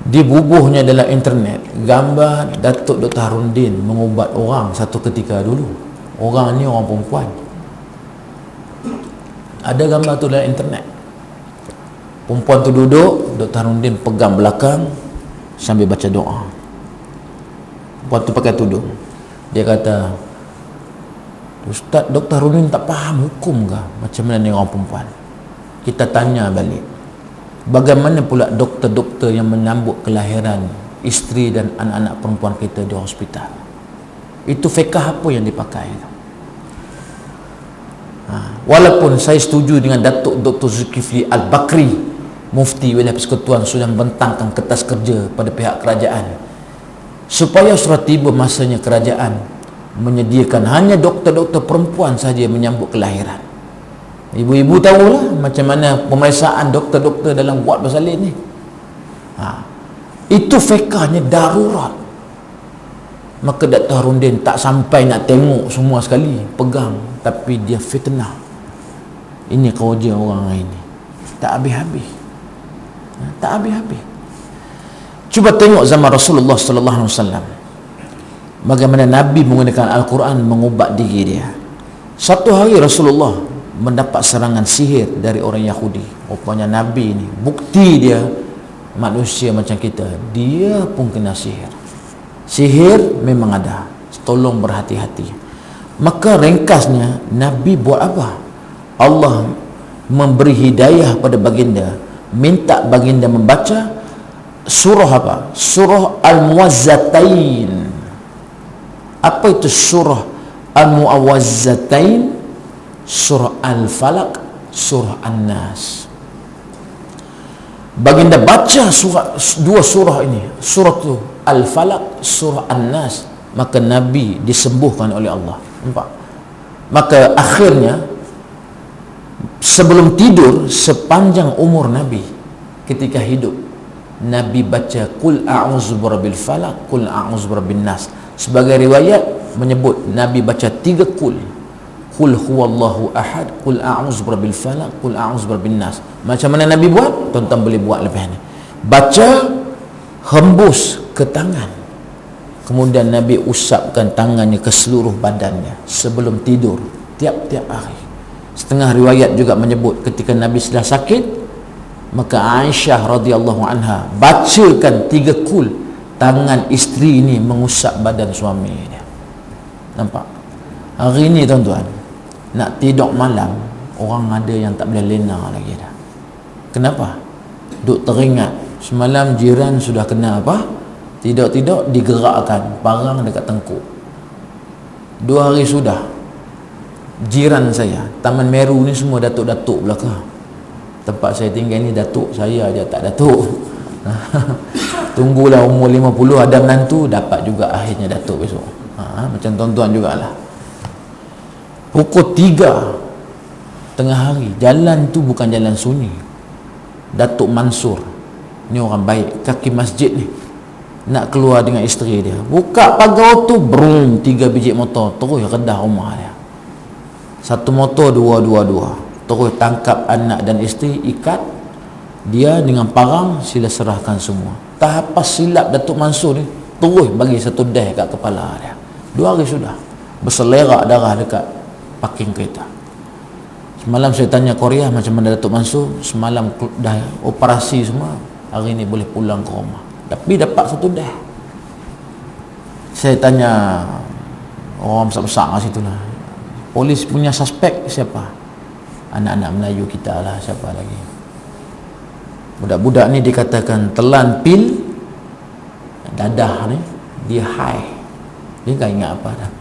Dibubuhnya dalam internet gambar Datuk Dr. Harundin mengubat orang satu ketika dulu. Orang ni orang perempuan. Ada gambar tu dalam internet. Perempuan tu duduk, Dr. Harundin pegang belakang sambil baca doa. Perempuan tu pakai tudung. Dia kata, Ustaz, Dr. Harundin tak faham hukum ke? Macam mana ni orang perempuan? Kita tanya balik, bagaimana pula doktor-doktor yang menyambut kelahiran isteri dan anak-anak perempuan kita di hospital? Itu fiqah apa yang dipakai? Walaupun saya setuju dengan Datuk Dr. Zulkifli Al-Bakri, Mufti Wilayah Persekutuan, sudah membentangkan kertas kerja pada pihak kerajaan supaya sudah tiba masanya kerajaan menyediakan hanya doktor-doktor perempuan saja menyambut kelahiran. Ibu-ibu tahulah macam mana pemeriksaan doktor-doktor dalam wad bersalin ni. Itu fiqahnya darurat. Maka Datuk Harudin tak sampai nak tengok semua sekali, pegang, tapi dia fitnah. Ini kerja orang ini, tak habis-habis, tak habis-habis. Cuba tengok zaman Rasulullah sallallahu alaihi wasallam, bagaimana Nabi menggunakan Al-Quran mengubat diri dia. Satu hari Rasulullah mendapat serangan sihir dari orang Yahudi. Rupanya Nabi ni, bukti dia manusia macam kita, dia pun kena sihir. Sihir memang ada, tolong berhati-hati. Maka ringkasnya, Nabi buat apa? Allah memberi hidayah pada baginda, minta baginda membaca surah apa? Surah Al-Muwazzatain. Apa itu surah Al-Muwazzatain? Surah Al-Falaq, surah An-Nas. Baginda baca dua surah ini, surah tu Al-Falaq, surah An-Nas, maka Nabi disembuhkan oleh Allah. Nampak? Maka akhirnya sebelum tidur, sepanjang umur Nabi ketika hidup, Nabi baca Qul a'udzu birabbil falaq, Qul a'udzu birabbin nas. Sebagai riwayat menyebut Nabi baca 3 qul. Qul huwallahu ahad, Qul a'udzu birabbil falaq, Qul a'udzu birabbin nas. Macam mana Nabi buat? Tuan-tuan boleh buat lepas ni. Baca, hembus ke tangan. Kemudian Nabi usapkan tangannya ke seluruh badannya sebelum tidur tiap-tiap hari. Setengah riwayat juga menyebut ketika Nabi sudah sakit, maka Aisyah radhiyallahu anha bacakan 3 qul, tangan isteri ini mengusap badan suami dia. Nampak? Hari ini tuan-tuan, nak tidur malam, orang ada yang tak boleh lena lagi dah. Kenapa? Duk teringat semalam jiran sudah kena apa? Tidak-tidak digerakkan parang dekat tengkuk. 2 hari sudah, jiran saya, Taman Meru ni semua datuk-datuk belakang. Tempat saya tinggal ni datuk saya aja tak datuk. Tunggulah umur 50 ada menantu, dapat juga akhirnya datuk besok. Macam tuan-tuan jugalah. Pukul 3 tengah hari, jalan tu bukan jalan sunyi. Datuk Mansur ni orang baik, kaki masjid ni, nak keluar dengan isteri dia, buka pagar tu, brum, 3 biji motor terus redah rumah dia. Satu motor, dua, terus tangkap anak dan isteri, ikat dia dengan parang, sila serahkan semua. Tak apa silap Datuk Mansur ni, terus bagi satu deh kat kepala dia. 2 hari sudah berselerak darah dekat parking kereta. Semalam saya tanya Korea macam mana Datuk Mansur, semalam dah operasi semua, hari ni boleh pulang ke rumah, tapi dapat satu dah. Saya tanya orang besar-besar kat situ lah, polis punya suspek siapa? Anak-anak Melayu kita lah, siapa lagi? Budak-budak ni dikatakan telan pil dadah ni, dia high, dia tak ingat apa dah.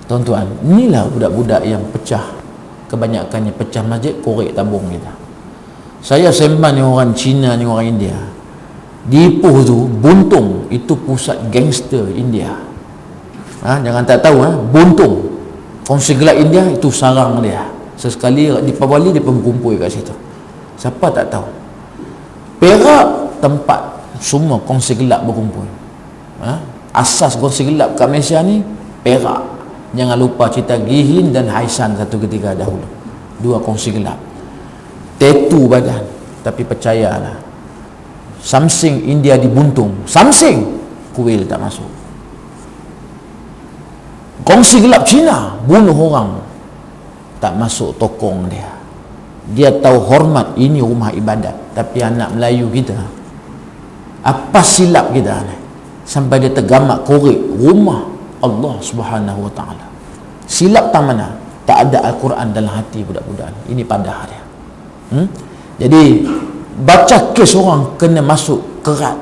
Tuan-tuan, inilah budak-budak yang pecah, kebanyakannya pecah masjid, korek tabung kita. Saya sembang ni orang Cina ni orang India. Di Ipoh tu, Buntung itu pusat gangster India. Jangan tak tahu, Buntung kongsi gelap India itu sarang dia. Sesekali di Pabali dia pun berkumpul kat situ. Siapa tak tahu. Perak tempat semua kongsi gelap berkumpul. Asas kongsi gelap kat Malaysia ni Perak. Jangan lupa cerita Gihin dan Haisan satu ketika dahulu, 2 kongsi gelap. Tattoo badan, tapi percayalah, Samsing India di Buntung, Samsing kuil tak masuk. Kongsi gelap Cina bunuh orang, tak masuk tokong dia. Dia tahu hormat, ini rumah ibadat. Tapi anak Melayu kita, apa silap kita ni, sampai dia tergamak korek rumah Allah Subhanahu Wa Taala. Silap tak mana? Tak ada Al-Quran dalam hati budak-budak ni. Ini padah dia. Jadi baca kes orang kena masuk kerat.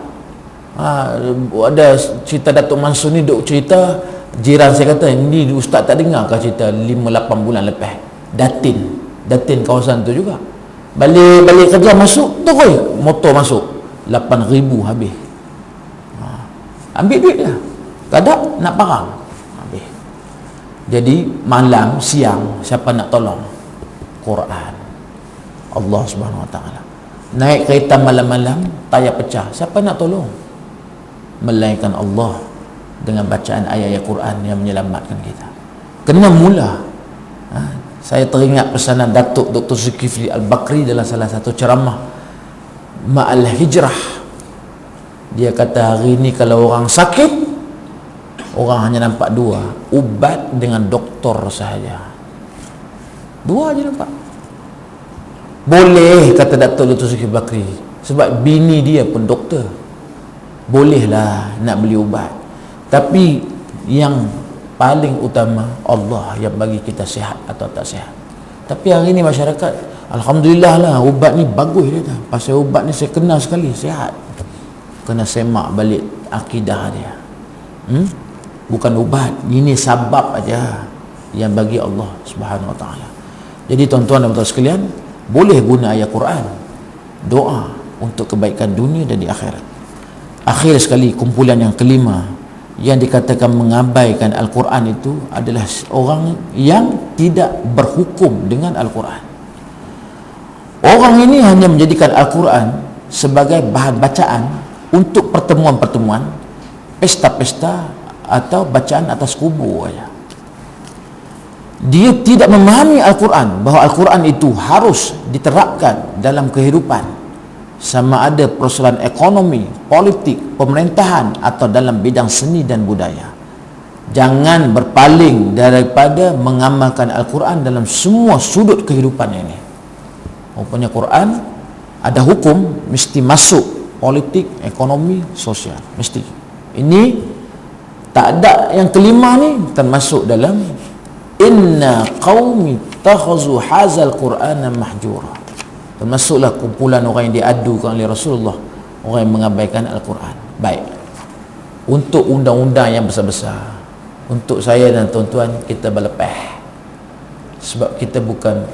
Ada cerita Datuk Mansur ni duk cerita, jiran saya kata, ni ustaz tak dengar ke cerita 5-8 bulan lepas Datin kawasan tu juga, balik kerja masuk terus motor masuk 8,000 habis. Ambil duit dia, tak ada nak parang habis. Jadi malam siang siapa nak tolong? Quran, Allah Subhanahu Wa Taala. Naik kereta malam-malam tayar pecah, siapa nak tolong? Melainkan Allah. dengan bacaan ayat-ayat Quran yang menyelamatkan kita. Kena mula. Saya teringat pesanan Datuk Dr. Zulkifli Al-Bakri dalam salah satu ceramah Ma'al Hijrah. Dia kata hari ni kalau orang sakit, orang hanya nampak dua, ubat dengan doktor sahaja. Dua aja nampak. Boleh, kata Datuk Dr. Zulkifli Al-Bakri, sebab bini dia pun doktor, bolehlah nak beli ubat. Tapi yang paling utama Allah yang bagi kita sihat atau tak sihat. Tapi hari ni masyarakat, alhamdulillah lah, ubat ni bagus dia dah. Pasal ubat ni saya kenal sekali, sihat. Kena semak balik akidah dia. Bukan ubat, ini sabab aja yang bagi Allah Subhanahu Wa Taala. Jadi tuan-tuan dan puan-puan sekalian, boleh guna ayat Quran, doa untuk kebaikan dunia dan di akhirat. Akhir sekali, kumpulan yang kelima yang dikatakan mengabaikan Al-Quran itu adalah orang yang tidak berhukum dengan Al-Quran. Orang ini hanya menjadikan Al-Quran sebagai bahan bacaan untuk pertemuan-pertemuan, pesta-pesta atau bacaan atas kubur saja. Dia tidak memahami Al-Quran, bahawa Al-Quran itu harus diterapkan dalam kehidupan, sama ada persoalan ekonomi, politik, pemerintahan atau dalam bidang seni dan budaya. Jangan berpaling daripada mengamalkan Al-Quran dalam semua sudut kehidupan ini. Rupanya Quran ada hukum, mesti masuk politik, ekonomi, sosial, mesti. Ini tak ada yang kelima ni termasuk dalam inna qaumi takhazu hazal Qur'ana mahjura. Termasuklah kumpulan orang yang diadukan oleh Rasulullah, orang yang mengabaikan Al-Quran. Baik, untuk undang-undang yang besar-besar, untuk saya dan tuan-tuan, kita berlepas, sebab kita bukan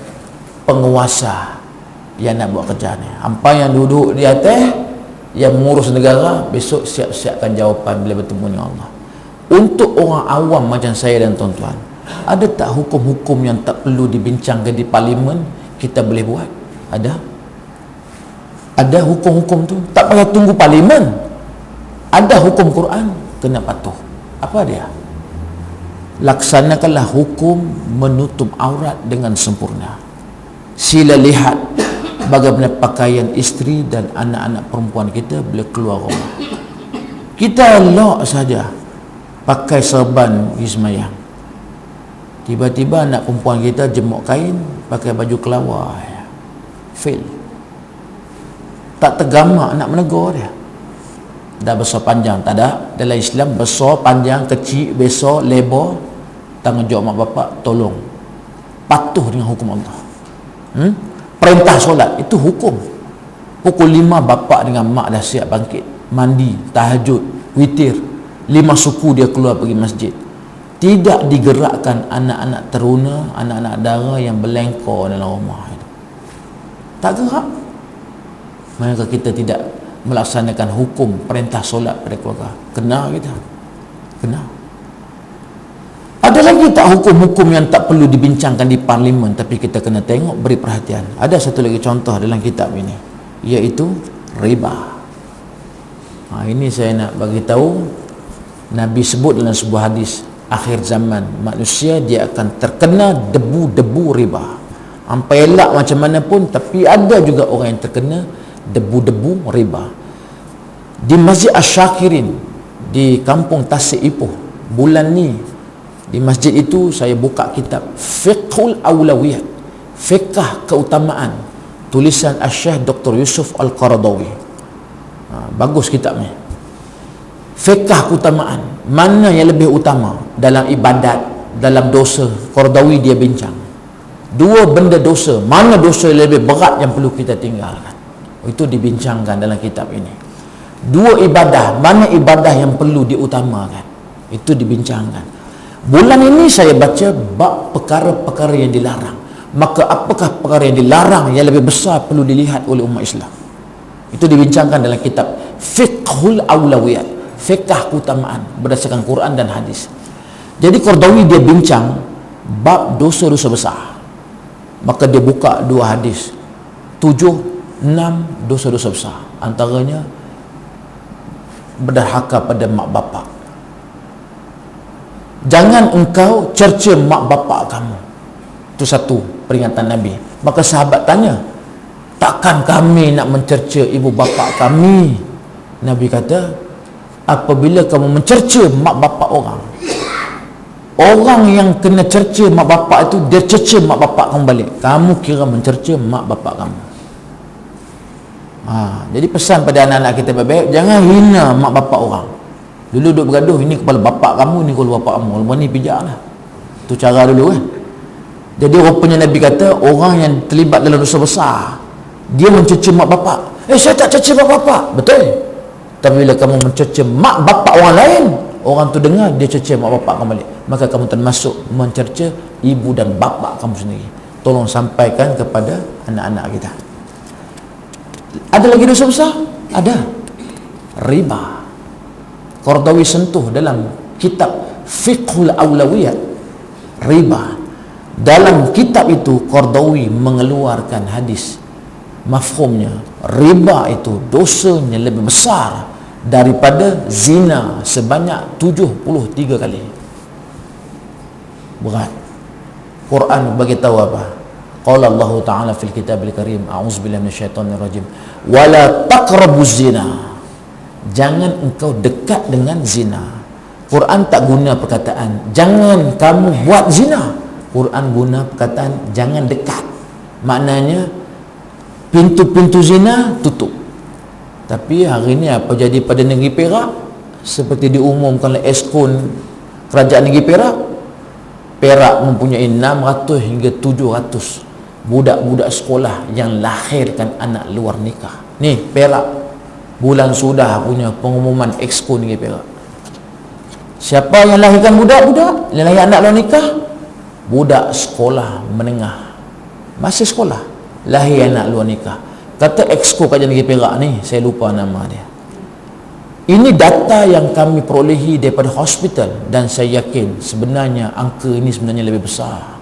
penguasa yang nak buat kerja ni. Hampa yang duduk di atas, yang mengurus negara, besok siap-siapkan jawapan bila bertemu dengan Allah. Untuk orang awam macam saya dan tuan-tuan, ada tak hukum-hukum yang tak perlu dibincangkan di parlimen kita boleh buat? Ada hukum-hukum tu tak payah tunggu parlimen. Ada hukum Quran, kena patuh. Apa dia? Laksanakanlah hukum menutup aurat dengan sempurna. Sila lihat bagaimana pakaian isteri dan anak-anak perempuan kita bila keluar rumah. Kita elok saja pakai serban pergi semayang, tiba-tiba anak perempuan kita jemuk kain, pakai baju kelawar, fail. Tak tergamak nak menegur dia. Dah besar panjang, tak ada. Dalam Islam besar, panjang, kecil, besar, lebar, tanggungjawab mak bapak, tolong patuh dengan hukum Allah. Perintah solat itu hukum. Pukul 5 bapak dengan mak dah siap bangkit, mandi, tahajud, witir, 5 suku dia keluar pergi masjid. Tidak digerakkan anak-anak teruna, anak-anak dara yang berlengkor dalam rumah itu. Tak gerak. Maka kita tidak melaksanakan hukum perintah solat pada keluarga. Kena kita. Kena. Ada lagi tak hukum-hukum yang tak perlu dibincangkan di parlimen, tapi kita kena tengok, beri perhatian. Ada satu lagi contoh dalam kitab ini, iaitu riba. Ini saya nak bagi tahu, Nabi sebut dalam sebuah hadis, akhir zaman manusia dia akan terkena debu-debu riba. Sampai elak macam mana pun, tapi ada juga orang yang terkena debu-debu riba. Di Masjid Asy-Syakirin di kampung Tasik Ipoh bulan ni, di masjid itu saya buka kitab Fiqhul Awlawiyat, Fiqh Keutamaan, tulisan Asy-Syaikh Dr. Yusuf Al-Qaradawi. Bagus kitab ni. Fiqh Keutamaan, mana yang lebih utama dalam ibadat, dalam dosa. Qaradawi dia bincang dua benda dosa, mana dosa yang lebih berat yang perlu kita tinggalkan. Itu dibincangkan dalam kitab ini. Dua ibadah, mana ibadah yang perlu diutamakan, itu dibincangkan. Bulan ini saya baca bab perkara-perkara yang dilarang. Maka apakah perkara yang dilarang yang lebih besar perlu dilihat oleh umat Islam? Itu dibincangkan dalam kitab Fiqhul Awlawiyat, Fiqh Keutamaan berdasarkan Quran dan hadis. Jadi Qaradawi dia bincang bab dosa-dosa besar. Maka dia buka dua hadis, 7, 6 dosa-dosa besar. Antaranya berderhaka pada mak bapak. Jangan engkau cerca mak bapak kamu. Itu satu peringatan Nabi. Maka sahabat tanya, takkan kami nak mencerca ibu bapa kami? Nabi kata, apabila kamu mencerca mak bapa orang, orang yang kena cerca mak bapa itu, dia cerca mak bapa kamu balik, kamu kira mencerca mak bapa kamu. Jadi pesan pada anak-anak kita baik-baik, jangan hina mak bapa orang. Dulu duduk bergaduh, ini kepala bapak kamu, ini kepala bapak kamu, lepas ni pijak lah. Itu cara dulu kan. Jadi rupanya Nabi kata, orang yang terlibat dalam dosa besar, dia mencerca mak bapak. Saya tak cerca mak bapak. Betul. Tapi bila kamu mencerca mak bapak orang lain, orang tu dengar, dia cerca mak bapak kamu balik, maka kamu termasuk mencerca ibu dan bapak kamu sendiri. Tolong sampaikan kepada anak-anak kita. Ada lagi dosa besar? Ada. Riba. Qardawi sentuh dalam kitab Fiqhul Awlawiyat riba. Dalam kitab itu Qardawi mengeluarkan hadis, mafhumnya riba itu dosanya lebih besar daripada zina sebanyak 73 kali. Berat. Quran bagi tahu apa? Qala Allah Ta'ala fil kitabil karim, a'udzubillahi minasyaitonir rajim, wala taqrabuz zina. Jangan engkau dekat dengan zina. Quran tak guna perkataan jangan kamu buat zina. Quran guna perkataan jangan dekat. Maknanya pintu-pintu zina tutup. Tapi hari ni apa jadi pada negeri Perak? Seperti diumumkan oleh Eskon Kerajaan Negeri Perak, Perak mempunyai 600 hingga 700 budak-budak sekolah yang lahirkan anak luar nikah. Ni Perak bulan sudah punya pengumuman Exco Negeri Perak. Siapa yang lahirkan budak-budak, yang lahir anak luar nikah? Budak sekolah menengah, masih sekolah, lahir anak luar nikah. Kata Exco Kerajaan Negeri Perak ni, saya lupa nama dia. Ini data yang kami perolehi daripada hospital, dan saya yakin sebenarnya angka ini sebenarnya lebih besar.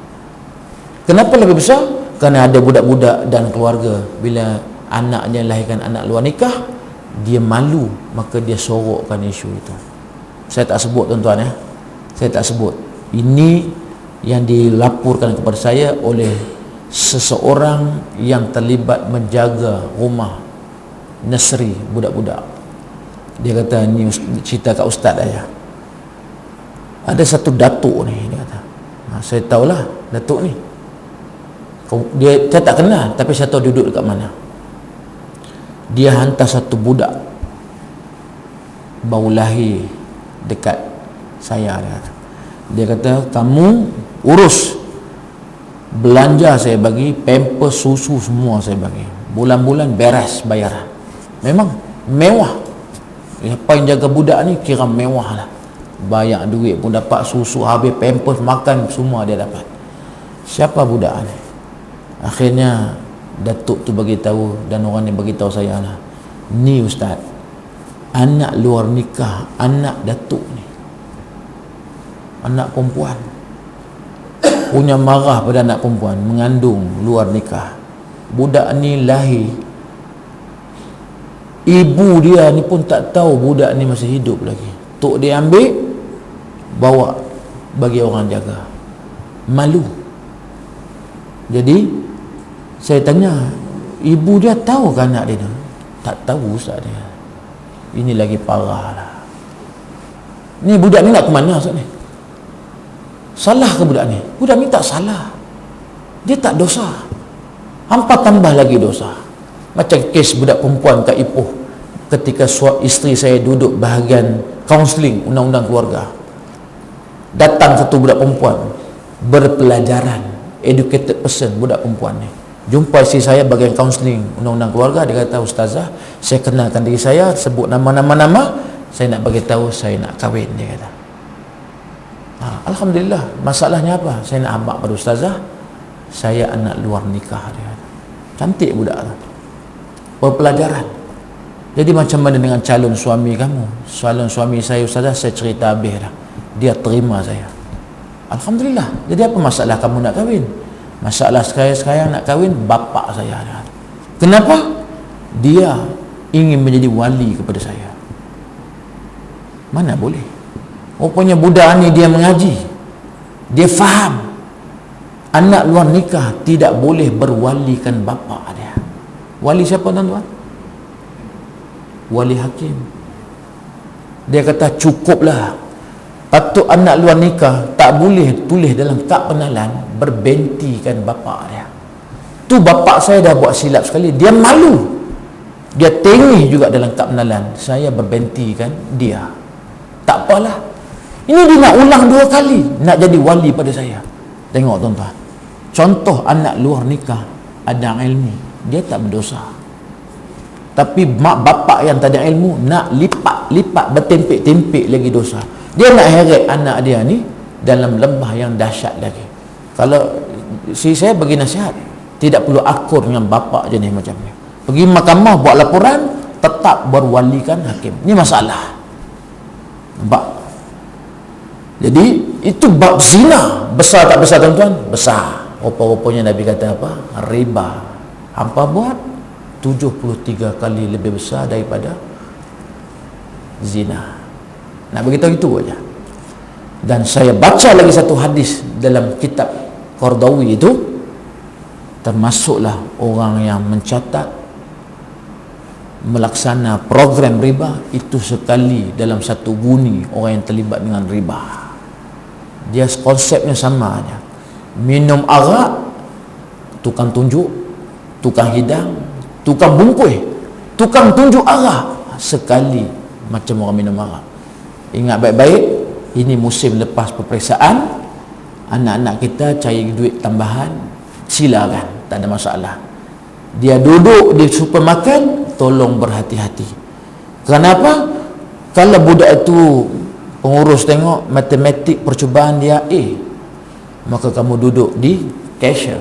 Kenapa lebih besar? Kerana ada budak-budak dan keluarga, bila anaknya lahirkan anak luar nikah, dia malu, maka dia sorokkan isu itu. Saya tak sebut tuan-tuan ya, saya tak sebut. Ini yang dilaporkan kepada saya oleh seseorang yang terlibat menjaga rumah nursery budak-budak. Dia kata, ni cerita kat ustaz saya. Ada satu datuk ni, dia kata, saya tahulah datuk ni. Saya tak kenal, tapi saya tahu duduk dekat mana. Dia hantar satu budak baru lahir dekat saya. Dia kata, kamu urus belanja saya bagi, pampers, susu semua saya bagi, bulan-bulan beres bayaran. Memang mewah. Apa yang jaga budak ni kira mewah lah. Banyak duit pun dapat, susu habis, pampers, makan semua dia dapat. Siapa budak ni? Akhirnya datuk tu bagi tahu, dan orang ni bagi tahu saya lah, ni ustaz, anak luar nikah anak datuk ni, anak perempuan, punya marah pada anak perempuan, mengandung luar nikah. Budak ni lahir, ibu dia ni pun tak tahu budak ni masih hidup lagi. Tok dia ambil, bawa bagi orang jaga. Malu. Jadi saya tanya, ibu dia tahu ke anak dia tu? Tak tahu ustaz dia. Ini lagi parah lah. Ni budak ni nak ke mana ustaz ni? Salah ke budak ni? Budak ni tak salah, dia tak dosa, hampa tambah lagi dosa. Macam kes budak perempuan kat Ipoh, ketika isteri saya duduk bahagian kaunseling undang-undang keluarga, datang satu budak perempuan berpelajaran, educated person, budak perempuan ni jumpa isteri saya bahagian kaunseling undang-undang keluarga. Dia kata, ustazah, saya kenalkan diri saya, sebut nama-nama, saya nak bagi tahu saya nak kahwin. Dia kata, alhamdulillah. Masalahnya apa? Saya nak habaq pada ustazah, saya anak luar nikah. Dia kata, cantik budak tu, berpelajaran. Jadi macam mana dengan calon suami kamu? Calon suami saya ustazah, saya cerita habis dah, dia terima saya, alhamdulillah. Jadi apa masalah kamu nak kahwin? Masalah saya sekarang nak kahwin bapa saya. Kenapa? Dia ingin menjadi wali kepada saya. Mana boleh. Rupanya budak ni dia mengaji, dia faham anak luar nikah tidak boleh berwalikan bapa dia. Wali siapa tuan-tuan? Wali hakim. Dia kata cukuplah, patut anak luar nikah tak boleh tulis dalam kad pengenalan berbentikan bapa dia. Tu bapa saya dah buat silap sekali, dia malu, dia tengih juga dalam kad pengenalan, saya berbentikan dia. Tak apalah, ini dia nak ulang 2 kali nak jadi wali pada saya. Tengok tuan-tuan, contoh anak luar nikah ada ilmu, dia tak berdosa. Tapi mak bapak yang tak ada ilmu nak lipat bertempik-tempik lagi dosa. Dia nak heret anak dia ni dalam lembah yang dahsyat lagi. Kalau saya bagi nasihat, tidak perlu akur dengan bapak jenis macam ni. Pergi mahkamah buat laporan, tetap berwalikan hakim. Ini masalah. Nampak? Jadi itu bab zina. Besar tak besar tuan-tuan? Besar. Rupa-rupanya Nabi kata apa? Riba. Hampa buat 73 kali lebih besar daripada zina. Nak beritahu itu aja. Dan saya baca lagi satu hadis dalam kitab Qardawi itu, termasuklah orang yang mencatat melaksana program riba itu sekali dalam satu guni orang yang terlibat dengan riba. Dia konsepnya sama aja. Minum arak, tukang tunjuk, tukang hidang, tukang bungkus, tukang tunjuk arak, sekali macam orang minum arak. Ingat baik-baik, ini musim lepas peperiksaan, anak-anak kita cari duit tambahan, silakan, tak ada masalah. Dia duduk di supermarket, tolong berhati-hati. Kenapa? Kalau budak itu pengurus tengok matematik percubaan dia A, maka kamu duduk di cashier,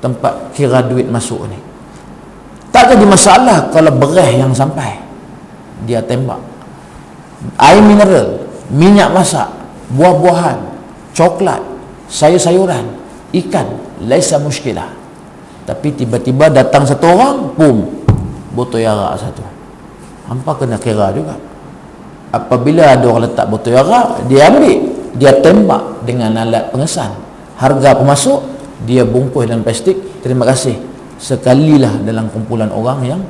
tempat kira duit masuk ni. Tak jadi masalah kalau beras yang sampai, dia tembak. Air mineral, minyak masak, buah-buahan, coklat, sayur-sayuran, ikan, laisa muskilah. Tapi tiba-tiba datang satu orang, boom, botol arak satu. Hampa kena kira juga. Apabila ada orang letak botol arak, dia ambil, dia tembak dengan alat pengesan. Harga pemasuk, dia bungkus dalam plastik, terima kasih. Sekalilah dalam kumpulan orang yang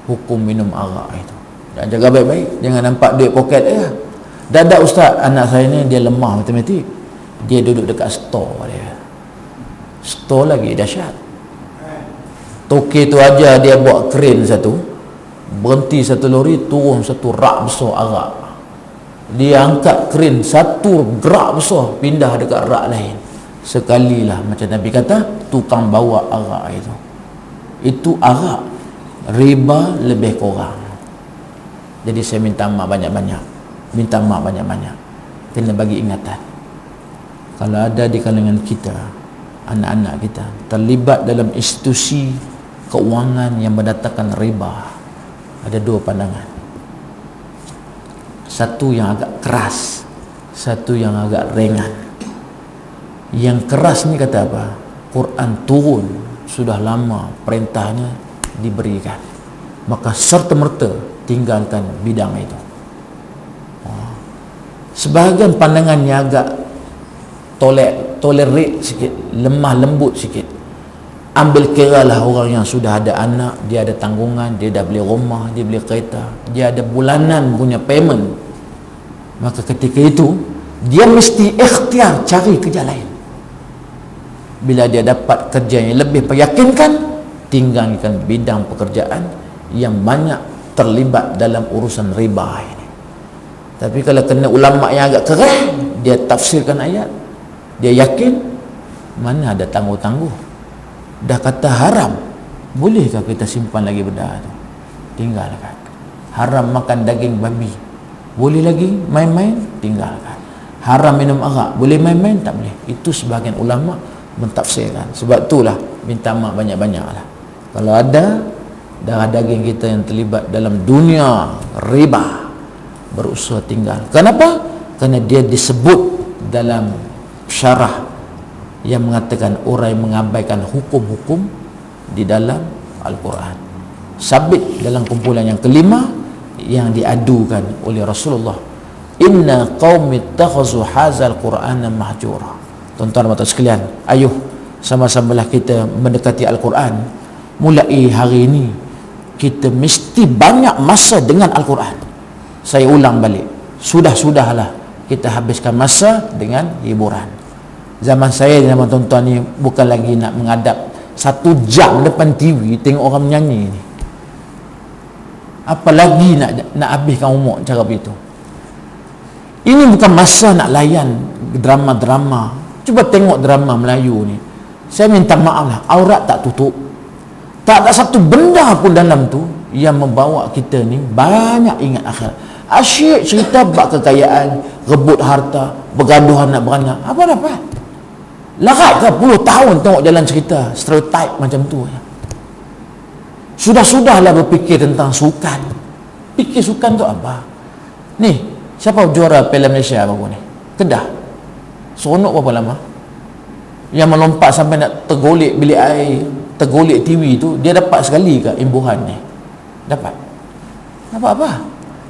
hukum minum arak itu. Dan jaga baik-baik, jangan nampak duit poket dia. Dadak ustaz, anak saya ni dia lemah matematik, dia duduk dekat store dia. Store lagi dahsyat. Toke tu aja dia buat kren satu, berhenti satu lori, turun satu rak besar arak. Dia angkat kren satu rak besar, pindah dekat rak lain. Sekalilah macam Nabi kata, tukang bawa arak itu arak riba lebih kurang. Jadi saya minta mak banyak-banyak, kena bagi ingatan. Kalau ada di kalangan kita, anak-anak kita terlibat dalam institusi keuangan yang mendatangkan riba, ada 2 pandangan. Satu yang agak keras, satu yang agak ringan. Yang keras ni kata apa? Quran turun sudah lama, perintahnya diberikan, maka serta-merta tinggalkan bidang itu. Sebahagian pandangannya agak tolerate sikit, lemah lembut sikit. Ambil kira lah orang yang sudah ada anak, dia ada tanggungan, dia dah beli rumah, dia beli kereta, dia ada bulanan punya payment. Maka ketika itu dia mesti ikhtiar cari kerja lain. Bila dia dapat kerja yang lebih meyakinkan, tinggalkan bidang pekerjaan yang banyak terlibat dalam urusan riba ini. Tapi kalau kena ulama yang agak keras, dia tafsirkan ayat, dia yakin, mana ada tangguh-tangguh, dah kata haram, bolehkah kita simpan lagi benda tu? Tinggalkan. Haram makan daging babi, boleh lagi main-main? Tinggalkan. Haram minum arak, boleh main-main? Tak boleh. Itu sebahagian ulama mentafsirkan. Sebab itulah minta mak banyak-banyak lah. Kalau ada darah daging kita yang terlibat dalam dunia riba, berusaha tinggal. Kenapa? Kerana dia disebut dalam syarah yang mengatakan orang yang mengabaikan hukum-hukum di dalam Al-Quran. Sabit dalam kumpulan yang kelima yang diadukan oleh Rasulullah, inna qaumi ittakhazu hadzal qur'ana mahjura. Tuan-tuan dan puan sekalian, ayuh sama-samalah kita mendekati Al-Quran. Mulai hari ini kita mesti banyak masa dengan Al-Quran. Saya ulang balik, sudahlah kita habiskan masa dengan hiburan. Zaman saya, zaman tuan-tuan ni bukan lagi nak menghadap 1 jam depan TV tengok orang menyanyi ni. Apalagi nak habiskan umur cara begitu. Ini bukan masa nak layan drama-drama. Cuba tengok drama Melayu ni. Saya minta maaf lah, aurat tak tutup. Tak ada satu benda pun dalam tu yang membawa kita ni banyak ingat akhirat. Asyik cerita bab kekayaan, rebut harta, bergaduhan nak beranak. Apa dapat? Larat ke puluh tahun tengok jalan cerita stereotype macam tu. Sudahlah berfikir tentang sukan. Fikir sukan tu apa? Ni, siapa juara Piala Malaysia baru ni? Kedah. Seronok berapa lama? Yang melompat sampai nak tergolek bilik air, tergolek TV tu, dia dapat sekali ke imbuhan ni? Dapat? Dapat apa?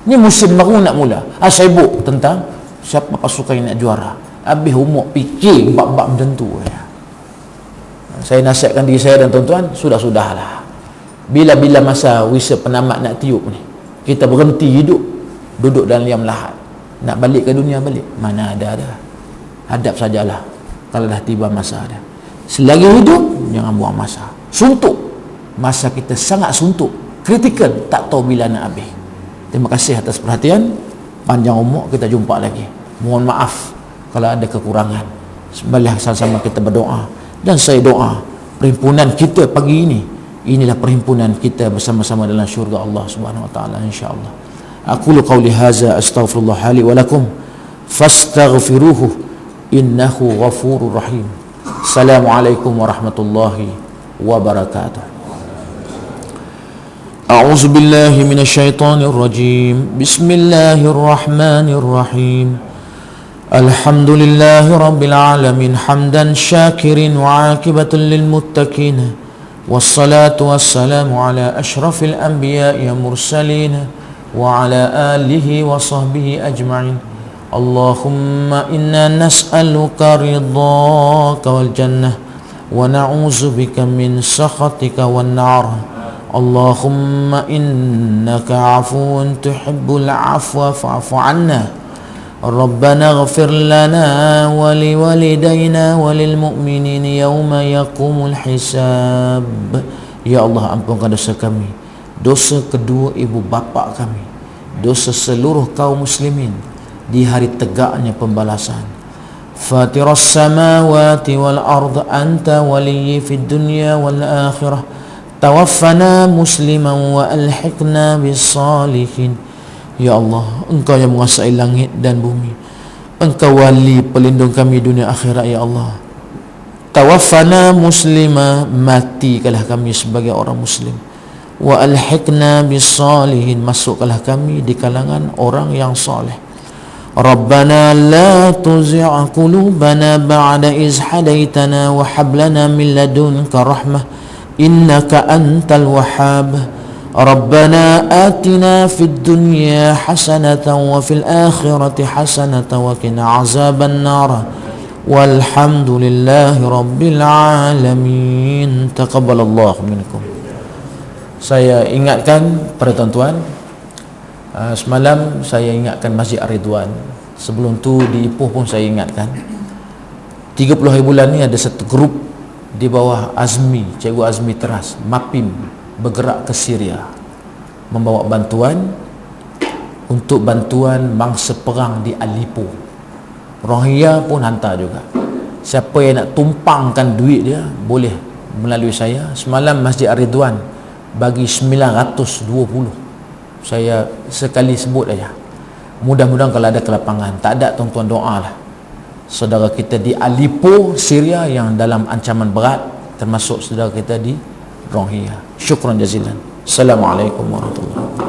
Ni musim baru nak mula. Sibuk tentang siapa pasukan yang nak juara. Habis umur fikir bab-bab macam tu. Saya nasihatkan diri saya dan tuan-tuan, sudahlah. Bila-bila masa wisa penamat nak tiup ni, kita berhenti hidup, duduk dalam liam lahat. Nak balik ke dunia, balik. Mana ada. Hadap sajalah kalau dah tiba masa dia. Selagi hidup, jangan buang masa. Suntuk. Masa kita sangat suntuk, kritikal, tak tahu bila nak habis. Terima kasih atas perhatian. Panjang umur, kita jumpa lagi. Mohon maaf kalau ada kekurangan. Marilah sama-sama kita berdoa. Dan saya doa perhimpunan kita pagi ini, inilah perhimpunan kita bersama-sama dalam syurga Allah Subhanahu wa taala, insya-Allah. Aqulu qawli hadza astaghfirullah li wa lakum fastaghfiruhu innahu ghafurur rahim. Assalamualaikum warahmatullahi wabarakatuh. A'udzu billahi minasyaitonir rajim. Bismillahirrahmanirrahim. Alhamdulillahi rabbil alamin hamdan syakirin wa 'aqibatan lil muttaqin. Wassalatu wassalamu ala asyrafil anbiya'i wal mursalin wa ala alihi wa sahbihi ajma'in. Allahumma inna nas'aluka ridhaka wal jannah wa na'udzu bika min sakhatika wan nar. Allahumma innaka 'afuwun tuhibbul 'afwa fa'fu 'anna. Rabbana ighfir lana wa liwalidayna wa lil mu'minina yawma yaqumul hisab. Ya Allah, ampunkan dosa kami, dosa kedua ibu bapa kami, dosa seluruh kaum muslimin di hari tegaknya pembalasan. Fatiras samawati wal ard, anta waliyyi fid dunya wal akhirah. Tawaffana musliman wa alhiqna bis salihin. Ya Allah, Engkau yang menguasai langit dan bumi. Engkau wali pelindung kami dunia akhirat, ya Allah. Tawaffana muslima, matikanlah kami sebagai orang muslim. Wa alhiqna bis salihin, masukkanlah kami di kalangan orang yang saleh. Rabbana la tuzigh qulubana ba'da iz hadaitana wa hab lana min ladunka rahmah innaka antal wahhab. Rabbana atina fid dunya hasanatan wa fil akhirati hasanatan wa qina azaban nar. Walhamdulillahi rabbil alamin. Taqabbalallahu minkum. Saya ingatkan pada tuan-tuan, semalam saya ingatkan Masjid Ar-Ridwan. Sebelum tu di Ipoh pun saya ingatkan. 30 hari bulan ni ada satu grup di bawah Azmi, Cikgu Azmi Teras, MAPIM, bergerak ke Syria membawa bantuan untuk bantuan mangsa perang di Aleppo. Rohingya pun hantar juga. Siapa yang nak tumpangkan duit dia boleh melalui saya. Semalam Masjid Ar-Ridwan bagi 920. Saya sekali sebut aja. Mudah-mudahan kalau ada kelapangan. Tak ada, tuan-tuan doalah saudara kita di Aleppo, Syria yang dalam ancaman berat, termasuk saudara kita di Rohingya. Syukran jazilan. Assalamualaikum warahmatullahi wabarakatuh.